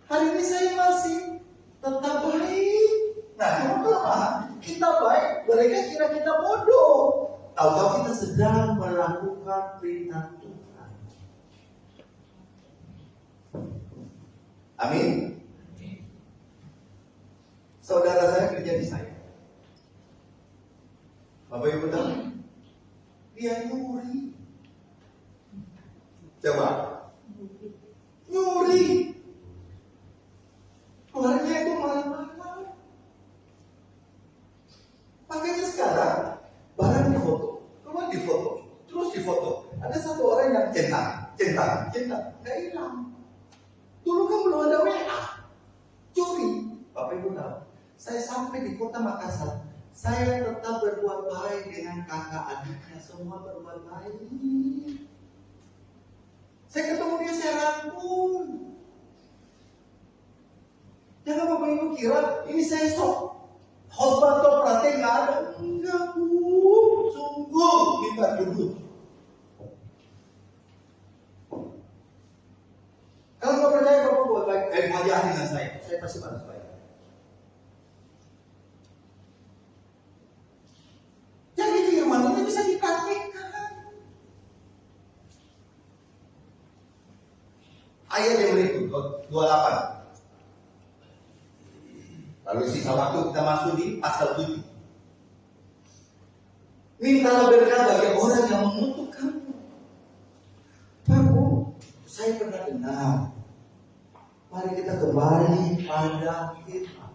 Hari ini saya masih tetap baik. Nah, kenapa kita baik, mereka kira kita bodoh. Tahu-tahu kita sedang melakukan perintah Tuhan. Amin. Saudara saya kerja di saya. Bapak Ibu tahu? Dia nyuri. Coba. Nyuri. Keluarnya itu malam-malam. Makanya sekarang barang difoto, keluar difoto, terus difoto. Ada satu orang yang centang, nggak hilang. Dulu kan belum ada WA, curi. Bapak Ibu tahu, saya sampai di kota Makassar, saya tetap berbuat baik dengan kakak adiknya, semua berbuat baik. Saya ketemu dia, saya rangkul. Jangan Bapak Ibu kira ini saya sok. Khotbah atau praktek nggak ada. Enggak, Bu. Sungguh kita duduk. Kalau nggak percaya Bapak buat baik, wajah dengan saya pasti balas baik. Jadi firman ini bisa dipraktikkan. Ayat yang berikut 28. Lalu sisa waktu kita masuk di pasal 7. Mintalah berkat bagi orang yang mengutuk kamu. Baru saya pernah dengar. Mari kita kembali pada firman.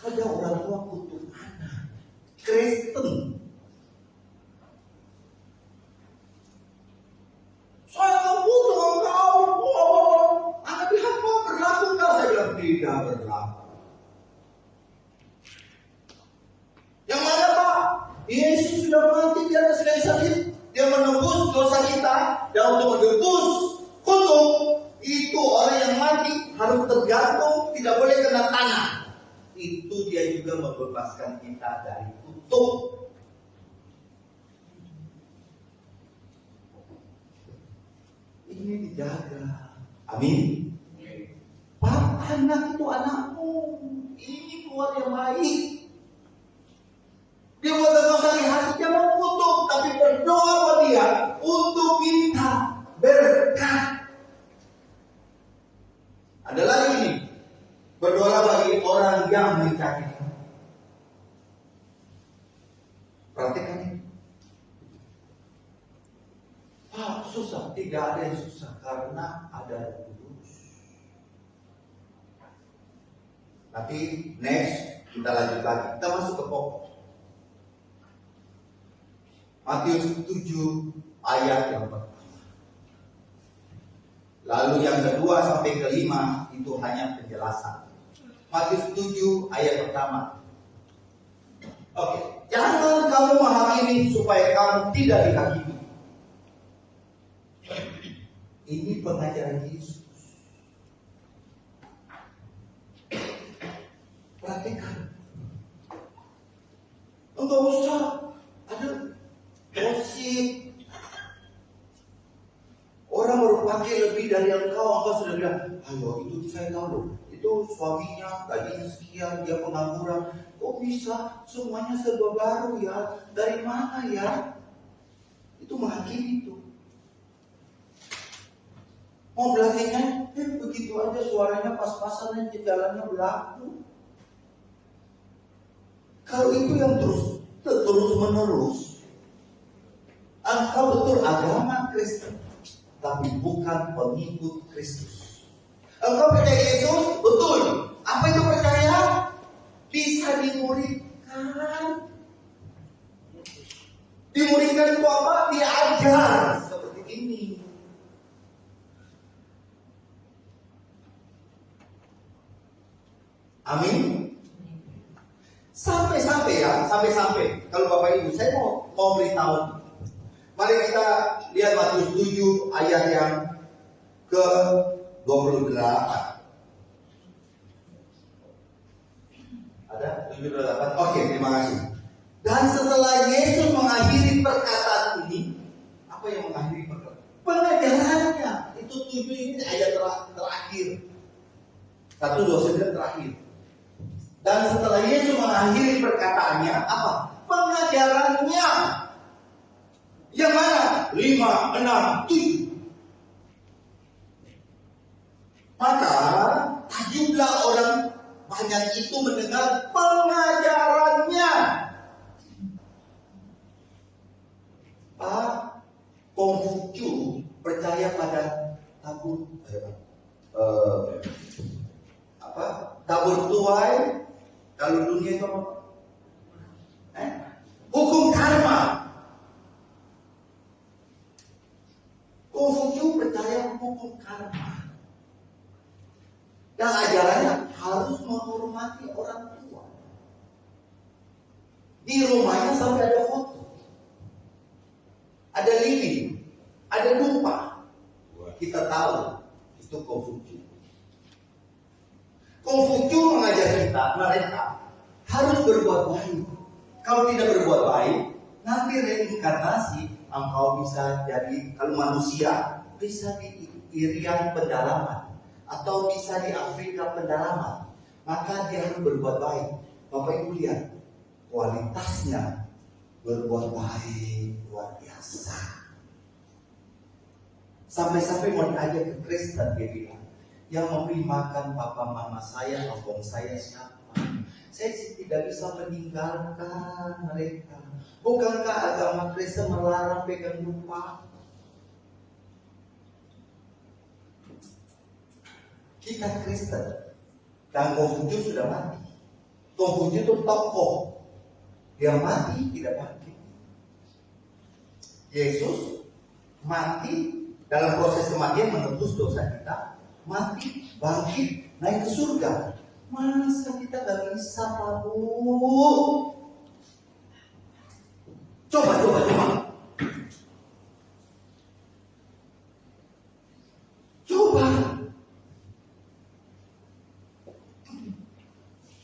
Ada orang tua kutuk anak Kristen. Saya nggak butuh engkau. Anak bilang mau berlaku enggak? Saya bilang tidak berlaku. Yang mana Pak? Yesus sudah mati di atas kayu salib. Dia menebus dosa kita. Dan untuk menebus kutuk, itu orang yang mati harus tergantung, tidak boleh kena tanah. Itu dia juga membebaskan kita dari kutuk. Ini dijaga. Amin. Pak, anak itu anakmu. Ini keluar yang baik. Dia buat dosa di hati, dia mau kutuk, tapi berdoa buat dia untuk minta berkat. Ada lagi ini. Berdoalah bagi orang yang mencaci kamu. Perhatikan ini. Pak, susah. Tidak ada yang susah karena ada Roh Kudus. Nanti next kita lanjut lagi. Kita masuk ke pokok. Matius 7 ayat yang pertama. Lalu yang kedua sampai kelima itu hanya penjelasan. Matius 7 ayat pertama. Oke, jangan kamu menghakimi supaya kamu tidak dihakimi. Ini pengajaran Yesus. Perhatikan. Enggak usah ada gosip. Orang baru pakai lebih dari yang engkau sudah bilang, ayo itu saya tahu loh, itu suaminya gajinya sekian, dia pengangguran, kok bisa semuanya serba baru ya, dari mana ya? Itu menghakimi itu. Mau belakangnya, begitu aja suaranya pas-pasan aja, jalannya berlaku. Kalau itu yang terus menerus, engkau betul agama Kristen, tapi bukan pengikut Kristus. Engkau percaya Yesus? Betul. Apa itu percaya? Bisa dimuridkan. Dimuridkan itu apa? Diajar. Seperti ini. Amin. Sampai-sampai ya, sampai-sampai. Kalau Bapak Ibu, saya mau beritahu. Mari kita lihat Matius 7 ayat yang ke-28. Ada 28? Oke, terima kasih. Dan setelah Yesus mengakhiri perkataan ini, apa yang mengakhiri perkataan? Pengajarannya. Itu 7 ini ayat terakhir. 1, 2, 9 terakhir. Dan setelah Yesus mengakhiri perkataannya, apa? Pengajarannya. Yang mana? 5, 6, 7. Maka tajublah orang banyak itu mendengar pengajarannya. Pak Konghucu percaya pada tabur tabur tuai. Kalau dunia itu apa? Hukum karma. Konghucu percaya hukum karma. Dan ajarannya harus menghormati orang tua. Di rumahnya sampai ada foto, ada lilin, ada dupa. Kita tahu itu Konghucu. Konghucu mengajar mereka harus berbuat baik. Kalau tidak berbuat baik, nanti reinkarnasi engkau bisa jadi, kalau manusia bisa di Irian pedalaman atau bisa di Afrika pedalaman. Maka dia harus berbuat baik. Bapak Ibu lihat kualitasnya berbuat baik luar biasa. Sampai-sampai mau diajak ke Kristen, dia bilang, yang memberi makan papa mama saya, abang saya siapa? Saya tidak bisa meninggalkan mereka. Bukankah agama Kristen melarang pegang dupa? Kita Kristen dan Konghucu sudah mati. Konghucu itu tokoh. Dia mati tidak bangkit. Yesus mati dalam proses kematian menebus dosa kita. Mati, bangkit, naik ke surga. Masa kita gak bisa, Pak Bu? Coba.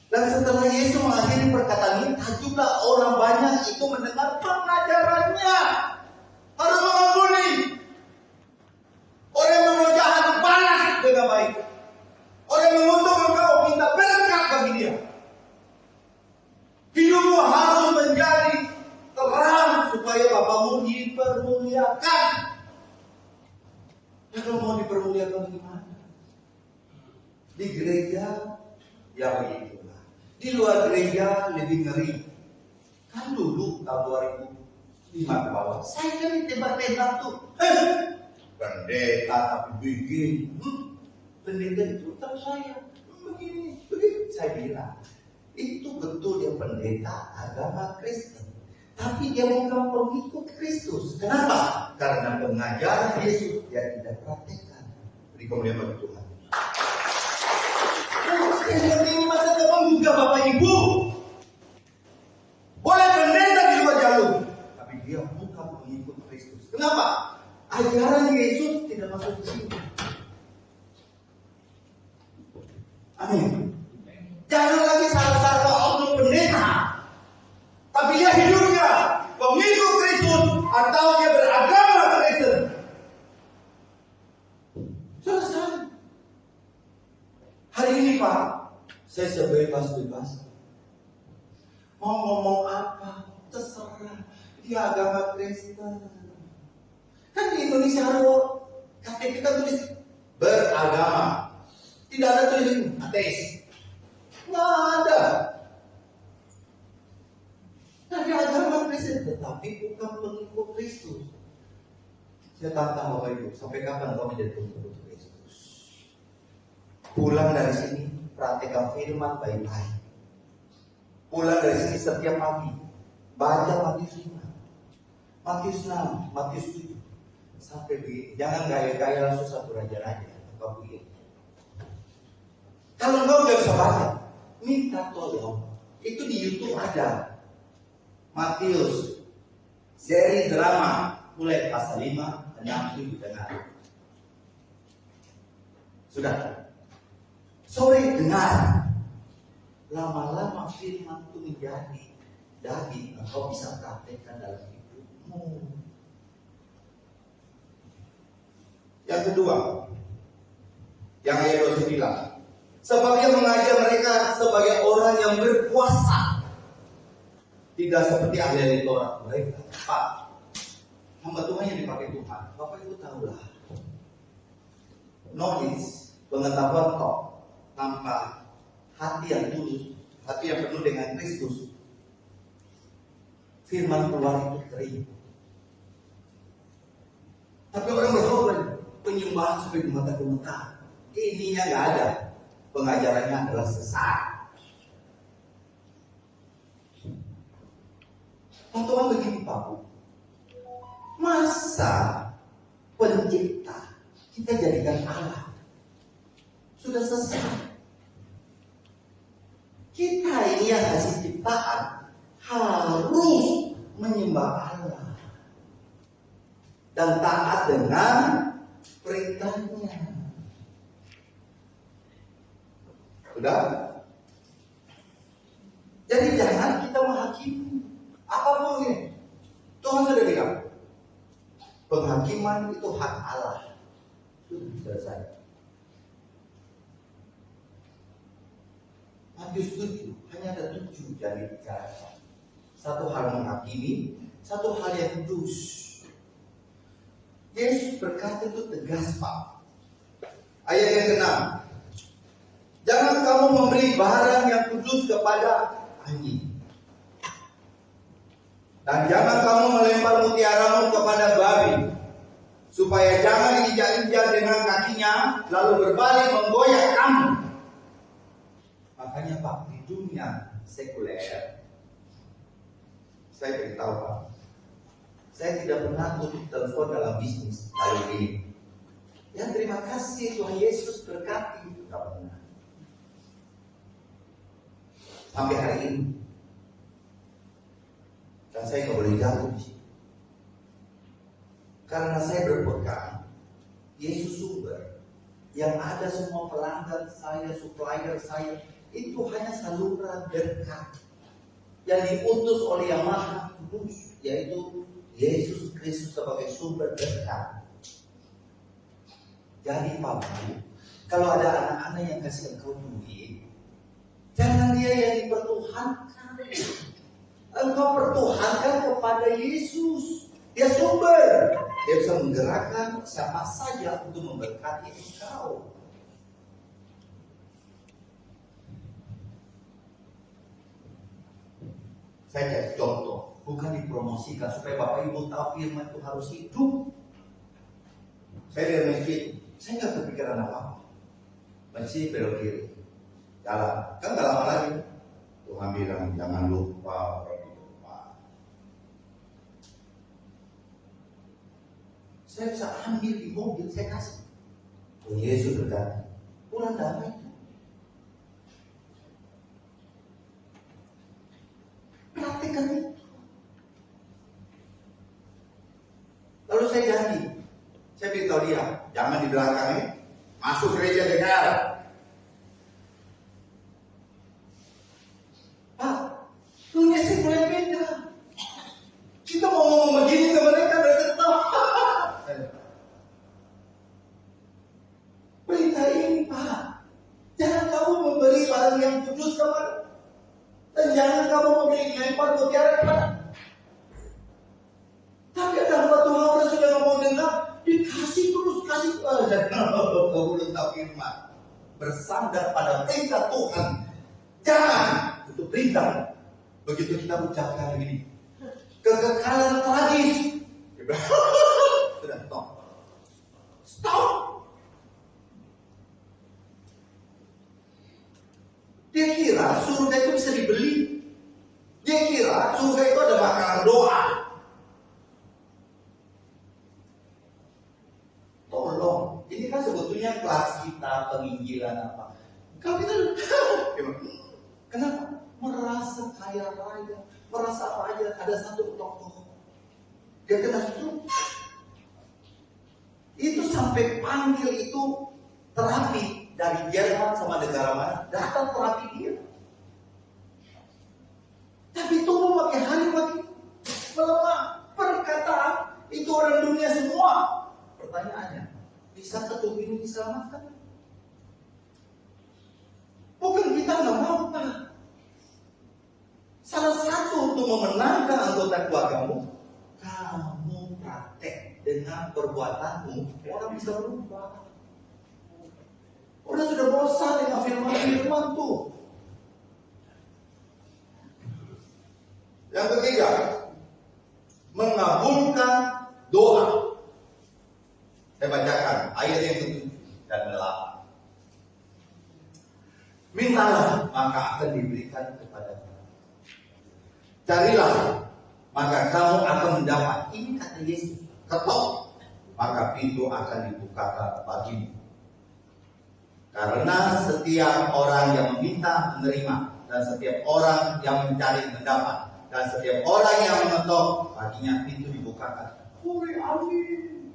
Dan setelah Yesus mengakhiri perkataan ini, tajublah orang banyak itu mendengar pengajarannya. Harus mengampuni. Orang yang mau jahat balas dengan baik. Orang yang mengutuk engkau minta berkat bagi dia. Hidupmu harus menjadi terang supaya Bapamu dipermuliakan. Nah, kalau mau dipermuliakan gimana? Di gereja Ya begitulah. Di luar gereja lebih ngeri. Kan dulu tahun 2005 ke bawah, saya kan ditembak-tembak tuh. Pendeta tapi begini. Pendeta itu tahu saya. Begini. Saya bilang, itu betul dia pendeta agama Kristen. Tapi dia bukan pengikut Kristus. Kenapa? Karena pengajaran Yesus dia tidak praktekkan. Beri kemuliaan bagi Tuhan. Seperti ini masa depan juga Bapak Ibu. Boleh pendeta di luar jalur, tapi dia bukan pengikut Kristus. Kenapa? Ajaran Yesus tidak masuk ke sini. Amin. Jangan lagi salah-salah oknum pendeta. Tapi dia hidupnya pengikut Kristus atau dia beragama Kristen. Selesai. Hari ini Pak, saya sebebas-bebas. Mau ngomong apa, terserah. Dia agama Kristen. Kan di Indonesia ada KTP kita tulis beragama. Tidak ada tulis ateis. Nggak ada. Nah, dia agama Kristen, tetapi bukan pengikut Kristus. Saya tantang Bapak Ibu, sampai kapan kamu menjadi pengikut Kristus? Pulang dari sini, praktekkan firman baik-baik. Pulang dari sini setiap pagi, baca Matius 5, Matius 6, Matius 7, sampai begini. Jangan gaya-gaya langsung satu raja-raja, atau begini. Kalau engkau nggak bisa baca, minta tolong. Itu di YouTube ada. Matius, seri drama, mulai pasal 5, 6, 7, dengar. Sudah. Sore dengar. Lama-lama firman itu menjadi daging, engkau bisa praktekkan dalam hidupmu. Yang kedua, yang ayat 29. Sebab ia mengajar mereka sebagai orang yang berkuasa. Tidak seperti ahli Taurat mereka. Pak, hamba Tuhan yang dipakai Tuhan. Bapak Ibu tahulah. Knowledge, pengetahuan kok tanpa hati yang tulus, hati yang penuh dengan Kristus, firman keluar itu kering. Tapi orang berkorban penyembahan sampai gemetar-gemetar. Ininya nggak ada. Pengajarannya adalah sesat. Tontonan begini Pak Bu. Masa pencipta kita jadikan Allah? Sudah sesat. Kita ini yang hasil ciptaan harus menyembah Allah dan taat dengan perintahnya. Sudah? Jadi jangan kita menghakimi apapun ini. Tuhan sudah bilang, penghakiman itu hak Allah. Sudah selesai. Matius 7, hanya ada 7 yang dibicarakan. Satu hal menghakimi, satu hal yang kudus. Yesus berkata itu tegas Pak. Ayat yang ke-6. Jangan kamu memberi barang yang kudus kepada anjing. Dan jangan kamu melempar mutiaramu kepada babi. Supaya jangan diinjak-injak dengan kakinya, lalu berbalik menggoyak kamu. Makanya Pak, di dunia sekuler, saya beritahu Pak, saya tidak pernah tutup telepon dalam bisnis kali ini. Ya terima kasih Tuhan Yesus berkati, tidak pernah. Sampai hari ini. Dan saya nggak boleh jatuh di sini. Karena saya berpegang, Yesus sumber. Yang ada semua pelanggan saya, supplier saya, itu hanya saluran berkat yang diutus oleh Yang Maha Kudus, yaitu Yesus Kristus sebagai sumber berkat. Jadi Pak, kalau ada anak-anak yang kasih engkau duit, jangan dia yang dipertuhankan. Engkau pertuhankan kepada Yesus. Dia sumber. Dia bisa menggerakkan siapa saja untuk memberkati engkau. Saya cari contoh, bukan dipromosikan supaya Bapak Ibu tahu firman itu harus hidup. Saya dari masjid, saya nggak kepikiran apa-apa. Masjid belok kiri, jalan, kan nggak lama lagi. Tuhan bilang jangan lupa orang di depan. Saya bisa ambil di mobil, saya kasih. Oh Yesus berkata, pulang damai. Praktikkan itu. Lalu saya janji, saya beritahu dia, jangan di belakang masuk gereja dengar. Pak, dunia sih mulai beda. Kita mau ngomong begini ke mereka udah ketawa. Perintah ini Pak, jangan kamu memberi barang yang kudus kepada, dan jangan kamu memberi lempar mutiara kepada. Tapi ada hamba Tuhan orang sudah ngomong dengar, dikasih terus kasih. Dan kamu letak firman bersandar pada perintah Tuhan. Jangan itu perintah. Begitu kita ucapkan begini, kekekalan tragis. Sudah stop. Stop. Dia kira surga itu bisa dibeli. Dia kira surga itu ada makanan doa. Tolong, ini kan sebetulnya kelas kita penginjilan apa. Kalau kita kenapa? Merasa kaya raya, merasa apa aja. Ada satu tokoh, dia kena stroke. Itu sampai panggil itu terapi dari Jerman sama negara mana, datang terapi dia. Tapi tubuh makin hari makin melemah. Perkataan itu orang dunia semua. Pertanyaannya, bisa tubuh ini diselamatkan? Bukan kita nggak mau, Pak. Salah satu untuk memenangkan anggota keluargamu, kamu praktek dengan perbuatanmu, orang bisa berubah. Orang sudah bosan dengan firman-firman tuh. Yang ketiga, mengabulkan doa. Saya bacakan ayat yang ke-7 dan 8. Mintalah, maka akan diberikan kepadamu. Carilah, maka kamu akan mendapat. Ini kata Yesus. Ketok, maka pintu akan dibukakan bagimu. Karena setiap orang yang meminta menerima, dan setiap orang yang mencari mendapat, dan setiap orang yang mengetok, baginya pintu dibukakan. Amin.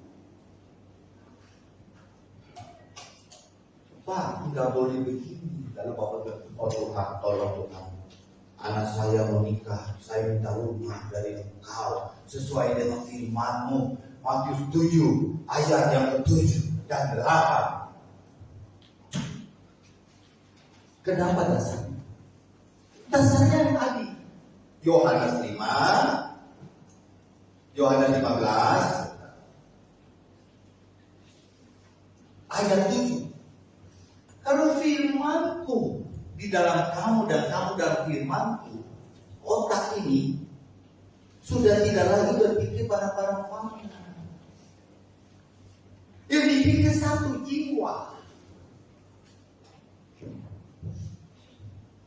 Pak, nggak boleh begini. Lalu Bapak bilang, oh Tuhan, tolong Tuhan. Anak saya mau nikah, saya minta rumah dari Engkau sesuai dengan firman-Mu. Matius 7 ayat yang ke-7 dan 8. Kenapa dasarnya? Dasarnya yang tadi. Yohanes 5, Yohanes 15 ayat 7. Kalau firman-Ku di dalam kamu dan kamu dalam firman-Ku, otak ini sudah tidak lagi berpikir pada barang fana. Yang dipikir satu jiwa.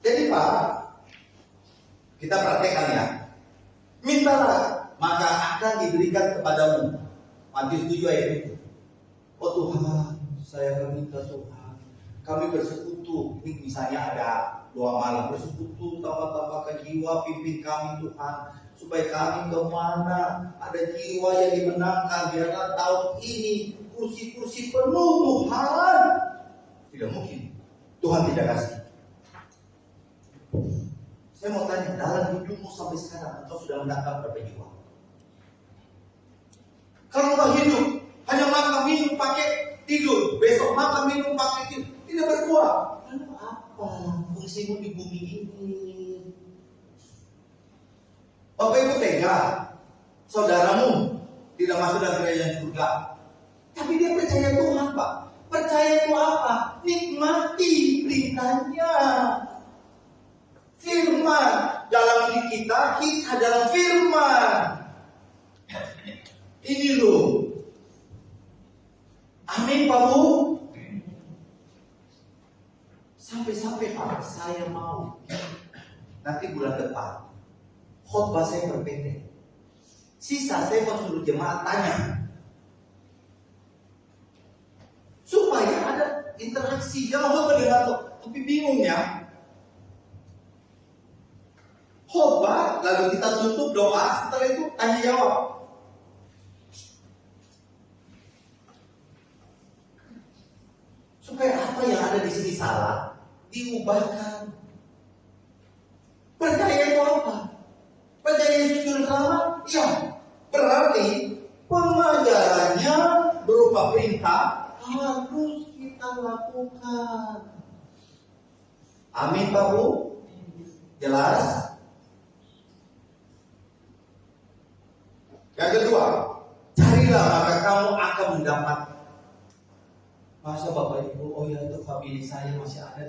Jadi Pak, kita praktekkan ya. Mintalah, maka akan diberikan kepadamu. Matius 7 ayat itu. Oh Tuhan, saya akan minta Tuhan. Kami bersekutu, ini misalnya ada doa malam, bersekutu, tambah-tambahkan jiwa, pimpin kami Tuhan, supaya kami kemana ada jiwa yang dimenangkan, biarlah tahun ini kursi-kursi penuh Tuhan. Tidak mungkin Tuhan tidak kasih. Saya mau tanya, dalam hidupmu sampai sekarang engkau sudah menangkap berapa jiwa? Kalau engkau hidup hanya makan minum pakai tidur, besok makan minum pakai tidur, tidak berbuah. Lalu apa fungsimu di bumi ini? Bapak Ibu tega saudaramu tidak masuk dalam kerajaan surga, tapi dia percaya Tuhan, Pak. Percaya itu apa? Nikmati perintahnya. Firman dalam kita dalam firman. Ini loh. Amin Pak Bu. Sampai-sampai Pak, saya mau nanti bulan depan khotbah saya berpendek. Sisa saya mau suruh jemaat tanya. Supaya ada interaksi. Jangan khotbah dengan tuh. Tapi bingung ya. Khotbah, lalu kita tutup doa, setelah itu tanya jawab. Supaya apa yang ada di sini salah diubahkan. Percaya itu apa? Percaya Yesus Juru Selamat? Ya, berarti pengajarannya berupa perintah harus kita lakukan. Amin Pak Bu? Jelas? Yang kedua, carilah maka kamu akan mendapat. Masa Bapak Ibu, oh ya itu famili saya masih ada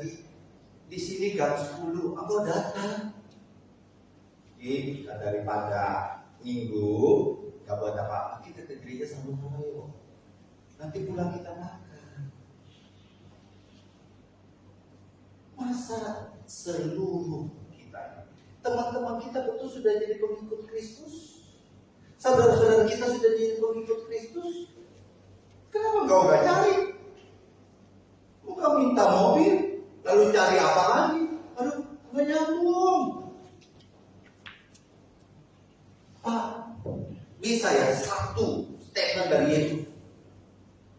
di sini gang 10, aku datang. Daripada minggu gak buat apa-apa, kita ke gereja sama-sama yuk. Nanti pulang kita makan. Masa seluruh kita, teman-teman kita betul sudah jadi pengikut Kristus? Saudara-saudara kita sudah jadi pengikut Kristus? Kenapa engkau gak cari? Bukan minta mobil, lalu cari apa lagi? Aduh, gak nyambung. Pak, bisa ya satu statement dari Yesus.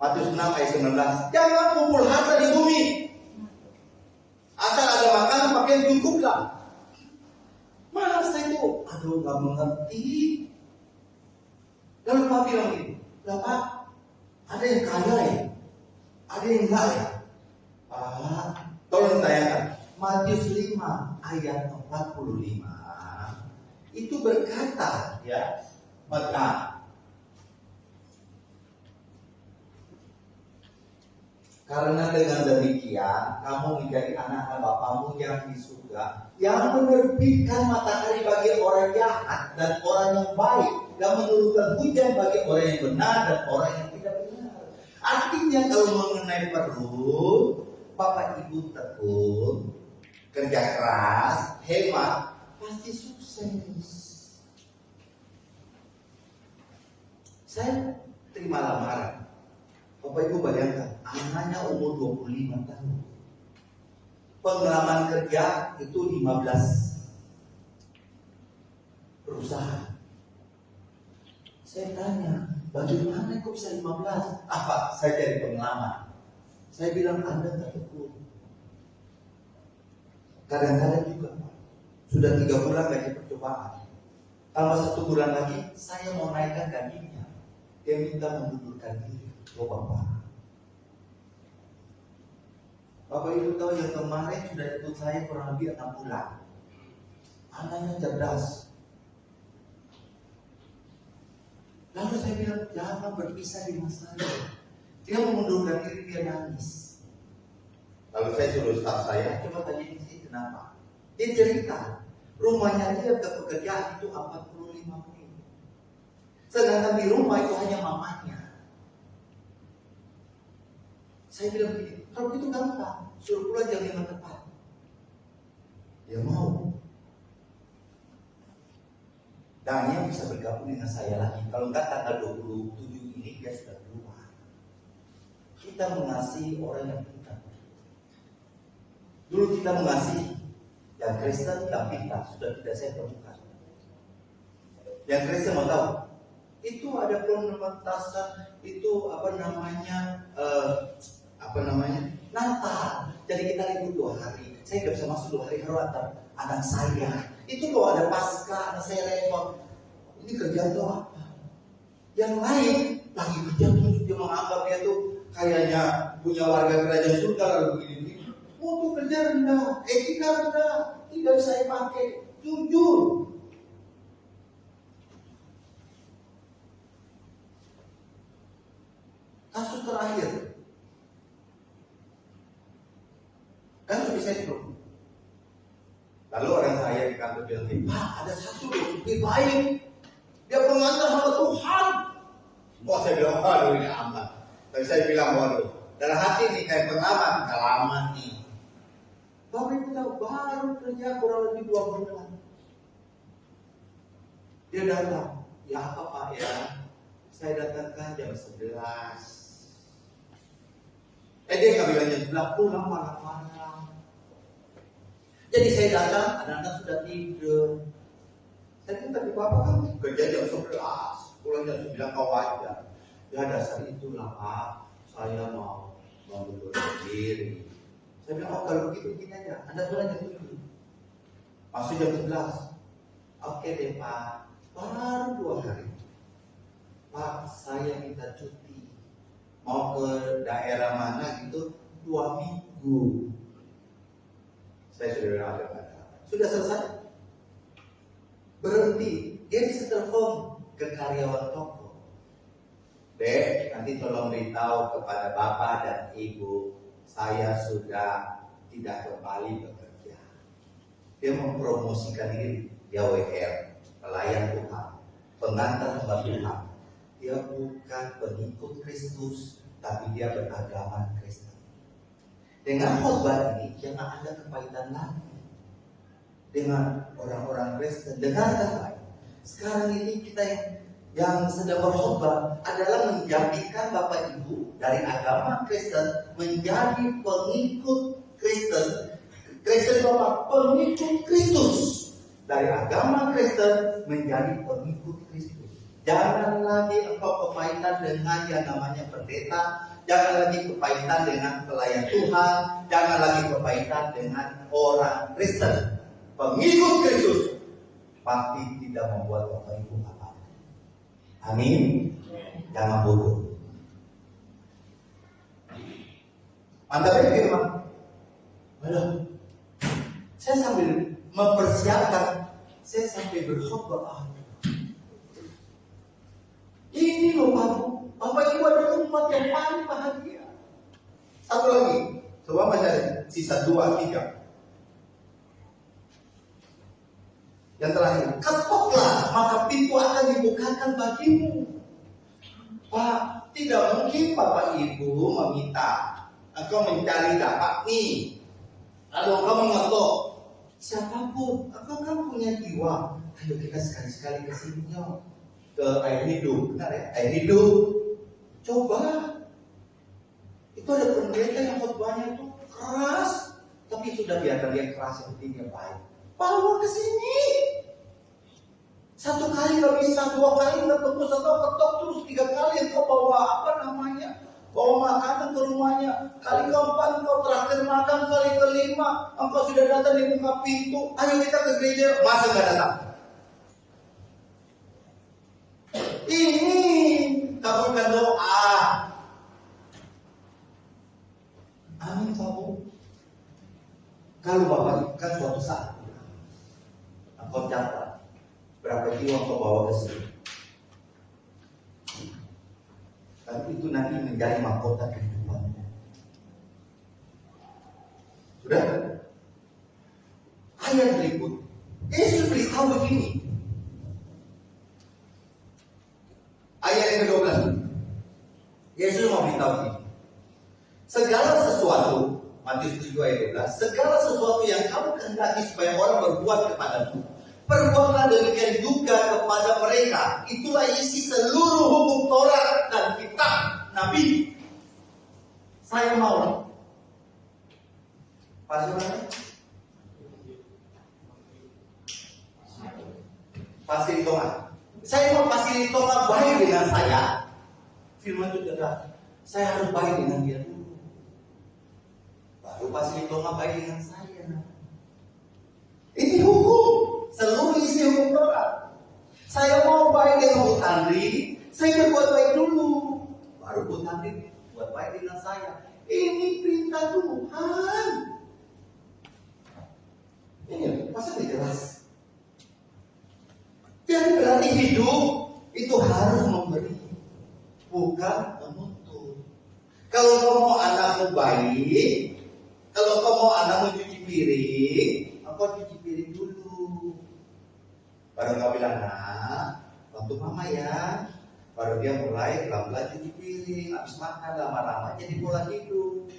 Matius 6 ayat 19. Jangan kumpul harta di bumi. Asal ada makanan pakaian cukuplah. Masa itu? Aduh, gak mengerti. Lalu Pak bilang gini, lah Pak, ada yang kaya ya? Ada yang enggak ya? Tolong tanyakan. Matius 5 ayat 45 itu berkata ya, maka karena dengan demikian kamu menjadi anak-anak Bapamu yang di surga, yang menerbitkan matahari bagi orang jahat dan orang yang baik, dan menurunkan hujan bagi orang yang benar dan orang yang tidak benar. Artinya kalau mengenai perut, Bapak Ibu tekun, kerja keras, hemat, pasti sukses. Saya terima lamaran. Bapak Ibu bayangkan, anaknya umur 25 tahun. Pengalaman kerja itu 15 perusahaan. Saya tanya, bagaimana kok bisa 15? Apa? Saya cari pengalaman. Saya bilang Anda tak tekun. Kadang-kadang juga sudah 3 bulan gaji percobaan. Tambah 1 bulan lagi, saya mau naikkan gajinya. Dia minta mengundurkan diri. Oh Bapak. Bapak Ibu tahu yang kemarin sudah ikut saya kurang lebih 6 bulan. Anaknya cerdas. Lalu saya bilang, jangan berpisah di masa lalu. Dia mengundurkan diri, dia nangis. Lalu saya suruh staf saya, coba tanya ini kenapa? Dia cerita, rumahnya dia ke pekerjaan itu 45 menit. Sedangkan di rumah itu hanya mamanya. Saya bilang begini, kalau itu gampang, suruh pulang jam 5 tepat. Dia mau. Dan dia bisa bergabung dengan saya lagi. Kalau enggak tanggal 27 ini dia sudah keluar. Kita mengasihi orang yang pintar. Dulu kita mengasihi yang Kristen dan pintar, sudah tidak saya temukan. Yang Kristen mau tahu, itu ada pementasan, itu Natal. Jadi kita libur 2 hari. Saya nggak bisa masuk 2 hari karena antar anak saya. Itu loh ada Paskah, anak saya repot. Ini kerjaan tuh apa? Yang lain lagi kerja tuh dia menganggap dia tuh kayaknya punya warga kerajaan surga lalu begini. Untuk kerja rendah, etika rendah, tidak saya pakai. Jujur. Kasus terakhir, kan suami saya stroke. Lalu orang saya di kantor bilang, Pak, ada satu lebih baik. Dia pengantar sama Tuhan. Wah, saya bilang, waduh ini aman. Tapi saya bilang, waduh, dalam hati nih kayak pengalaman nih. Bapak Ibu tahu, baru kerja kurang lebih 2 bulan. Dia datang, ya apa Pak ya? Saya datangkan jam 11. Dia nggak bilang jam 11, pulang malam-malam. Jadi saya datang, anak-anak sudah tidur. Saya minta di Bapak kan kerja jam 11, pulang jam 9 kau aja. Ya dasar itulah Pak, saya mau mengundurkan diri. Saya bilang, oh kalau begitu begini aja, Anda pulang jam 7. Masuk jam 11. Oke deh Pak, baru 2 hari. Pak, saya minta cuti. Mau ke daerah mana gitu, 2 minggu. Saya sudah bilang ada. Sudah selesai. Berhenti. Dia bisa telepon ke karyawan toko. Dek, nanti tolong beritahu kepada Bapak dan Ibu, saya sudah tidak kembali bekerja. Dia mempromosikan diri. Dia WR, pelayan Tuhan, pengantar hamba Tuhan. Dia bukan pengikut Kristus, tapi dia beragama Kristen. Dengan khotbah ini jangan ada kepahitan lagi dengan orang-orang Kristen. Dengarkan baik. Sekarang ini kita yang sedang berkhotbah adalah menjadikan Bapak Ibu dari agama Kristen menjadi pengikut Kristen. Kristen Bapak pengikut Kristus. Dari agama Kristen menjadi pengikut Kristus. Jangan lagi engkau kepahitan dengan yang namanya pendeta. Jangan lagi kepahitan dengan pelayan Tuhan. Jangan lagi kepahitan dengan orang Kristen. Pengikut Kristus pasti tidak membuat Bapak Ibu apa. Amin. Jangan bodoh. Mantap firman. Waduh, saya sambil mempersiapkan, saya sampai berkhotbah. Ini loh Bapak Ibu adalah umat yang paling bahagia. Satu lagi, coba masih ada sisa 2, 3. Yang terakhir, ketoklah maka pintu akan dibukakan bagimu. Pak, tidak mungkin Bapak Ibu meminta engkau mencari dapat nih, lalu engkau mengetok. Siapapun, engkau kan punya jiwa. Ayo kita sekali-sekali ke sini yuk, ke air hidup, benar ya? Air hidup. Coba. Itu ada pendeta yang khotbahnya itu keras, tapi sudah biarkan dia keras seperti dia baik. Bawa ke sini. 1 kali nggak bisa, 2 kali nggak tembus, atau ketok terus 3 kali engkau bawa apa namanya? Bawa makanan ke rumahnya. Kali keempat engkau terakhir makan, kali kelima engkau sudah datang di muka pintu. Ayo kita ke gereja, masa nggak datang? Ini kabulkan doa. Amin Bapak. Kalau Bapak kan suatu saat engkau catat berapa jiwa engkau bawa ke sini. Dan itu nanti menjadi mahkota kehidupanmu. Sudah? Ayat berikut, Yesus beritahu begini. Ayat yang ke-12. Yesus mau beritahu begini. Segala sesuatu, Matius 7 ayat 12, segala sesuatu yang kamu kehendaki supaya orang berbuat kepadamu, perbuatlah demikian juga kepada mereka. Itulah isi seluruh hukum Taurat dan kitab Nabi. Saya mau. Fasilitongan. Saya mau fasilitongan baik dengan saya. Firman itu tegas. Saya harus baik dengan dia dulu. Baru fasilitongan baik dengan saya. Ini hukum. Seluruh isi hukum Taurat. Saya mau baik dengan Bu Tandri, saya berbuat baik dulu. Baru Bu Tandri buat baik dengan saya. Ini perintah Tuhan. Ini masa tidak jelas? Jadi berarti hidup itu harus memberi, bukan menuntut. Kalau kau mau anakmu baik, kalau kau mau anakmu cuci piring, kau cuci piring dulu. Baru kau bilang, nah, bantu mama ya. Baru dia mulai pelan-pelan cuci piring. Habis makan lama-lama jadi pola hidup.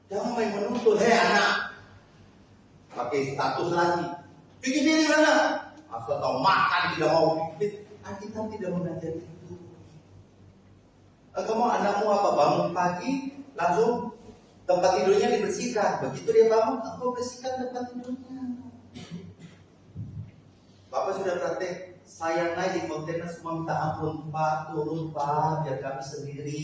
Jangan main menuntut, hei anak, pakai status lagi. Cuci piring anak. Asal tahu makan tidak mau. Kita tidak mengajari itu. Kamu anakmu apa, bangun pagi langsung tempat tidurnya dibersihkan. Begitu dia bangun, aku bersihkan tempat tidurnya. Bapak sudah praktek, saya naik di kontainer semua minta ampun, Pak, turun Pak, biar kami sendiri.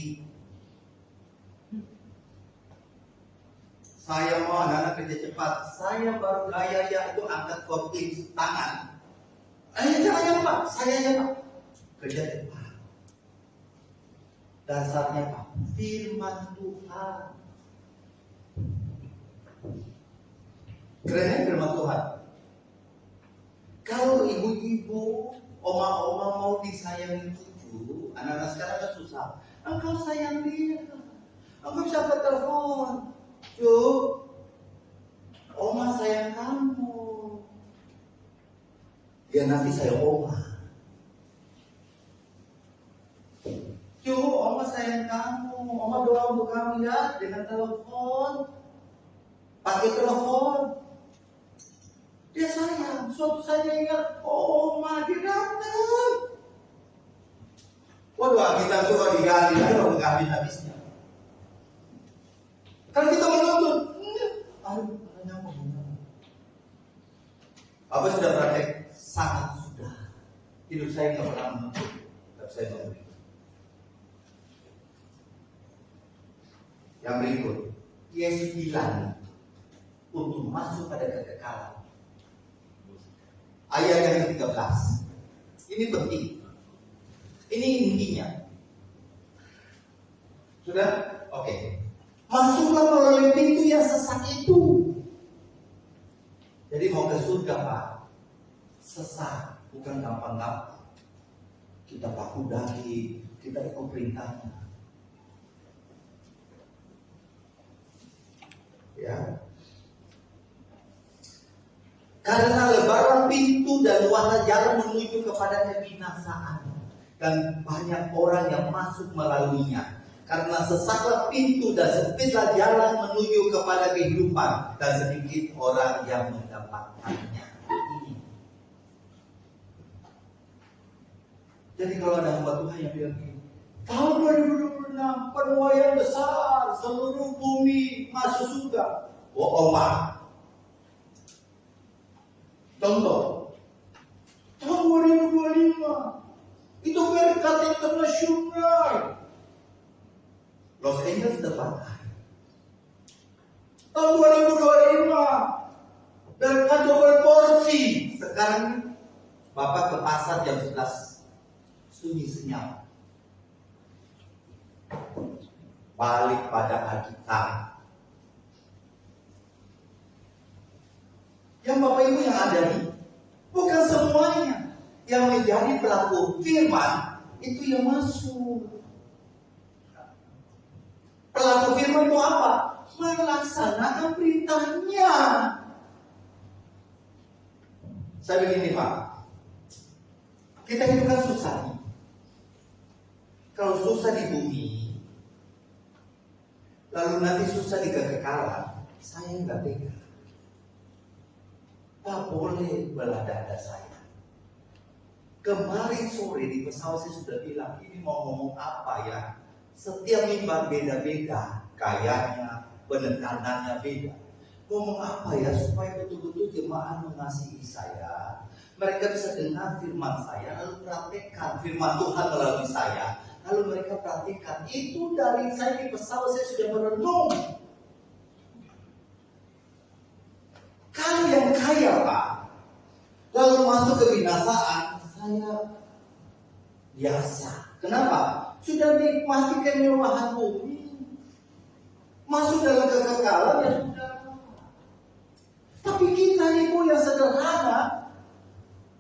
Saya mau anak-anak kerja cepat, saya baru gaya ya itu angkat forklift tangan. Jangan ya Pak, saya ya Pak. Kerja cepat. Dasarnya Pak, firman Tuhan. Kerennya firman Tuhan. Kalau ibu-ibu, oma-oma mau disayangi cucu, anak-anak sekarang kan susah. Engkau sayang dia. Engkau bisa bertelepon. Cu, oma sayang kamu. Ya nanti saya oma. Cu, oma sayang kamu. Oma doa untuk kamu ya dengan telepon. Pakai telepon. Dia sayang. Suatu saat dia ingat, oh oma dia datang. Waduh, kita suka digali lagi kalau nggak habis-habisnya. Kalau kita menuntut, aduh, hanya mau. Apa sudah praktek? Sangat sudah. Hidup saya nggak pernah menuntut, tapi saya memberi. Yang berikut, Yesus bilang untuk masuk pada kekekalan. Ayat yang ke-13. Ini penting. Ini intinya. Sudah? Oke. Masuklah melalui pintu yang sesak itu. Jadi mau ke surga Pak, sesak, bukan gampang-gampang. Kita paku daki, kita ikut perintahnya. Ya. Karena lebarlah pintu dan luaslah jalan menuju kepada kebinasaan, dan banyak orang yang masuk melaluinya. Karena sesaklah pintu dan sempitlah jalan menuju kepada kehidupan, dan sedikit orang yang mendapatkannya. Jadi kalau ada hamba Tuhan yang bilang begini, tahun 2026 penuaian besar, seluruh bumi masuk surga. Bohong Pak. Contoh, tahun 2025 itu berkat internasional. Los Angeles terbakar. Tahun 2025 berkat double porsi. Sekarang Bapak ke pasar jam 11 sunyi senyap. Balik pada Alkitab. Yang Bapak Ibu yang ada nih, bukan semuanya yang menjadi pelaku firman itu yang masuk. Pelaku firman itu apa? Melaksanakan perintahnya. Saya begini Pak, kita hidup kan susah nih. Kalau susah di bumi, lalu nanti susah di kekekalan, saya nggak tega. Tak boleh belah dada saya. Kemarin sore di pesawat saya sudah bilang, ini mau ngomong apa ya? Setiap mimbar beda-beda, kayaknya, penekanannya beda. Ngomong apa ya supaya betul-betul jemaah mengasihi saya. Mereka bisa dengar firman saya, lalu praktekkan firman Tuhan melalui saya. Lalu mereka praktekkan. Itu dari saya di pesawat saya sudah merenung. Kalau yang kaya Pak, lalu masuk ke binasaan, saya biasa. Kenapa? Sudah nikmati kemewahan bumi, masuk dalam kekekalan ya sudah. Tapi kita ibu yang sederhana,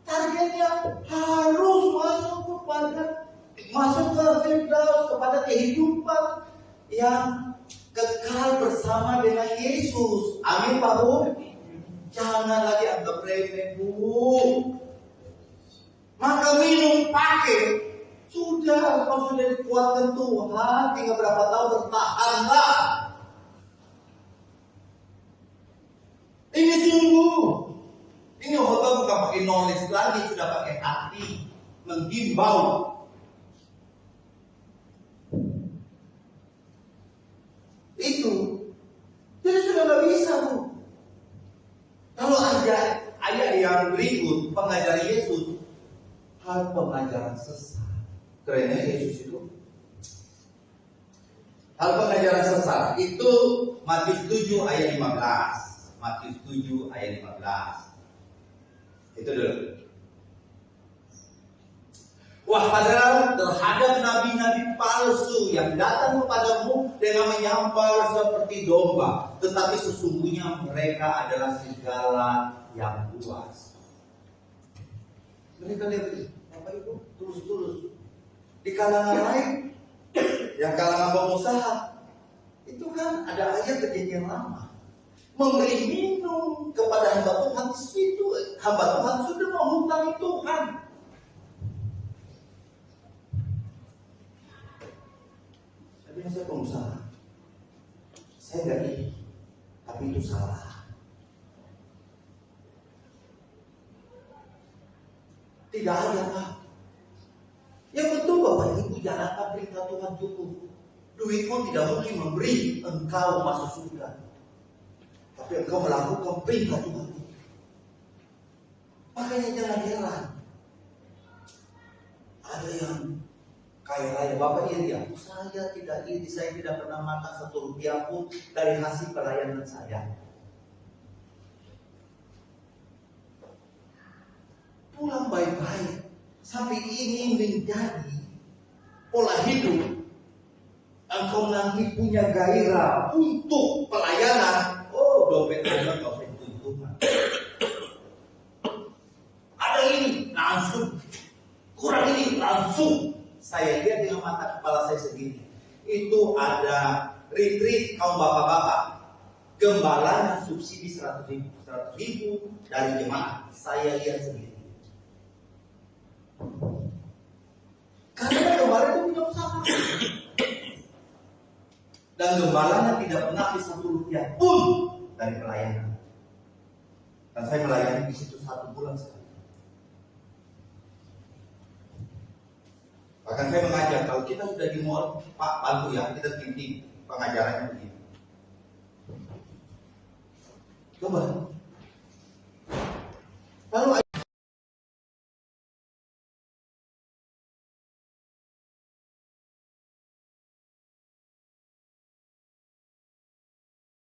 targetnya harus masuk ke firdaus, kepada kehidupan yang kekal bersama dengan Yesus. Amin Pak Bu. Jangan lagi anggap remeh, Bu. Maka minum pakai. Sudah, kau sudah dikuatkan Tuhan. Tinggal berapa tahun bertahanlah. Ini sungguh. Ini khotbah bukan pakai knowledge lagi, sudah pakai hati. Menghimbau. Itu. Jadi sudah nggak bisa, Bu. Kalau ayat yang berikut, pengajaran Yesus, hal pengajaran sesat. Kerennya Yesus itu. Hal pengajaran sesat itu Matius 7 ayat 15. Matius 7 ayat 15. Itu dulu. Waspadalah terhadap nabi-nabi palsu yang datang kepadamu dengan menyampal seperti domba, tetapi sesungguhnya mereka adalah segala yang buas. Mereka lihat, Bapak Ibu, tulus-tulus. Di kalangan lain, yang kalangan pengusaha, itu kan ada ayat perjanjian lama. Memberi minum kepada hamba Tuhan, itu hamba Tuhan sudah menghutangi Tuhan. Tapi saya pengusaha, saya nggak ini, tapi itu salah. Tidak ada, Pak. Yang betul Bapak Ibu, jalankan perintah Tuhan cukup. Duitmu tidak mungkin memberi engkau masuk surga, tapi engkau melakukan perintah Tuhan. Makanya jangan heran. Ada yang kaya raya, Bapak iri ya? Saya tidak iri, saya tidak pernah makan 1 rupiah pun dari hasil pelayanan saya. Pulang baik-baik. Sampai ini menjadi pola hidup. Engkau nanti punya gairah untuk pelayanan. Oh, dompet-dompet kau tuntutan. Ada ini langsung, kurang ini langsung. Saya lihat dengan mata kepala saya sendiri. Itu ada retreat kaum bapak-bapak. Gembala subsidi 100 ribu dari jemaah. Saya lihat sendiri. Karena gembala itu punya usaha. Dan gembalanya tidak pernah di 1 rupiah pun dari pelayanan. Dan saya melayani di situ 1 bulan sekali. Bahkan saya mengajar, kalau kita sudah di mall, Pak bantu ya, kita tim pengajarannya begini. Coba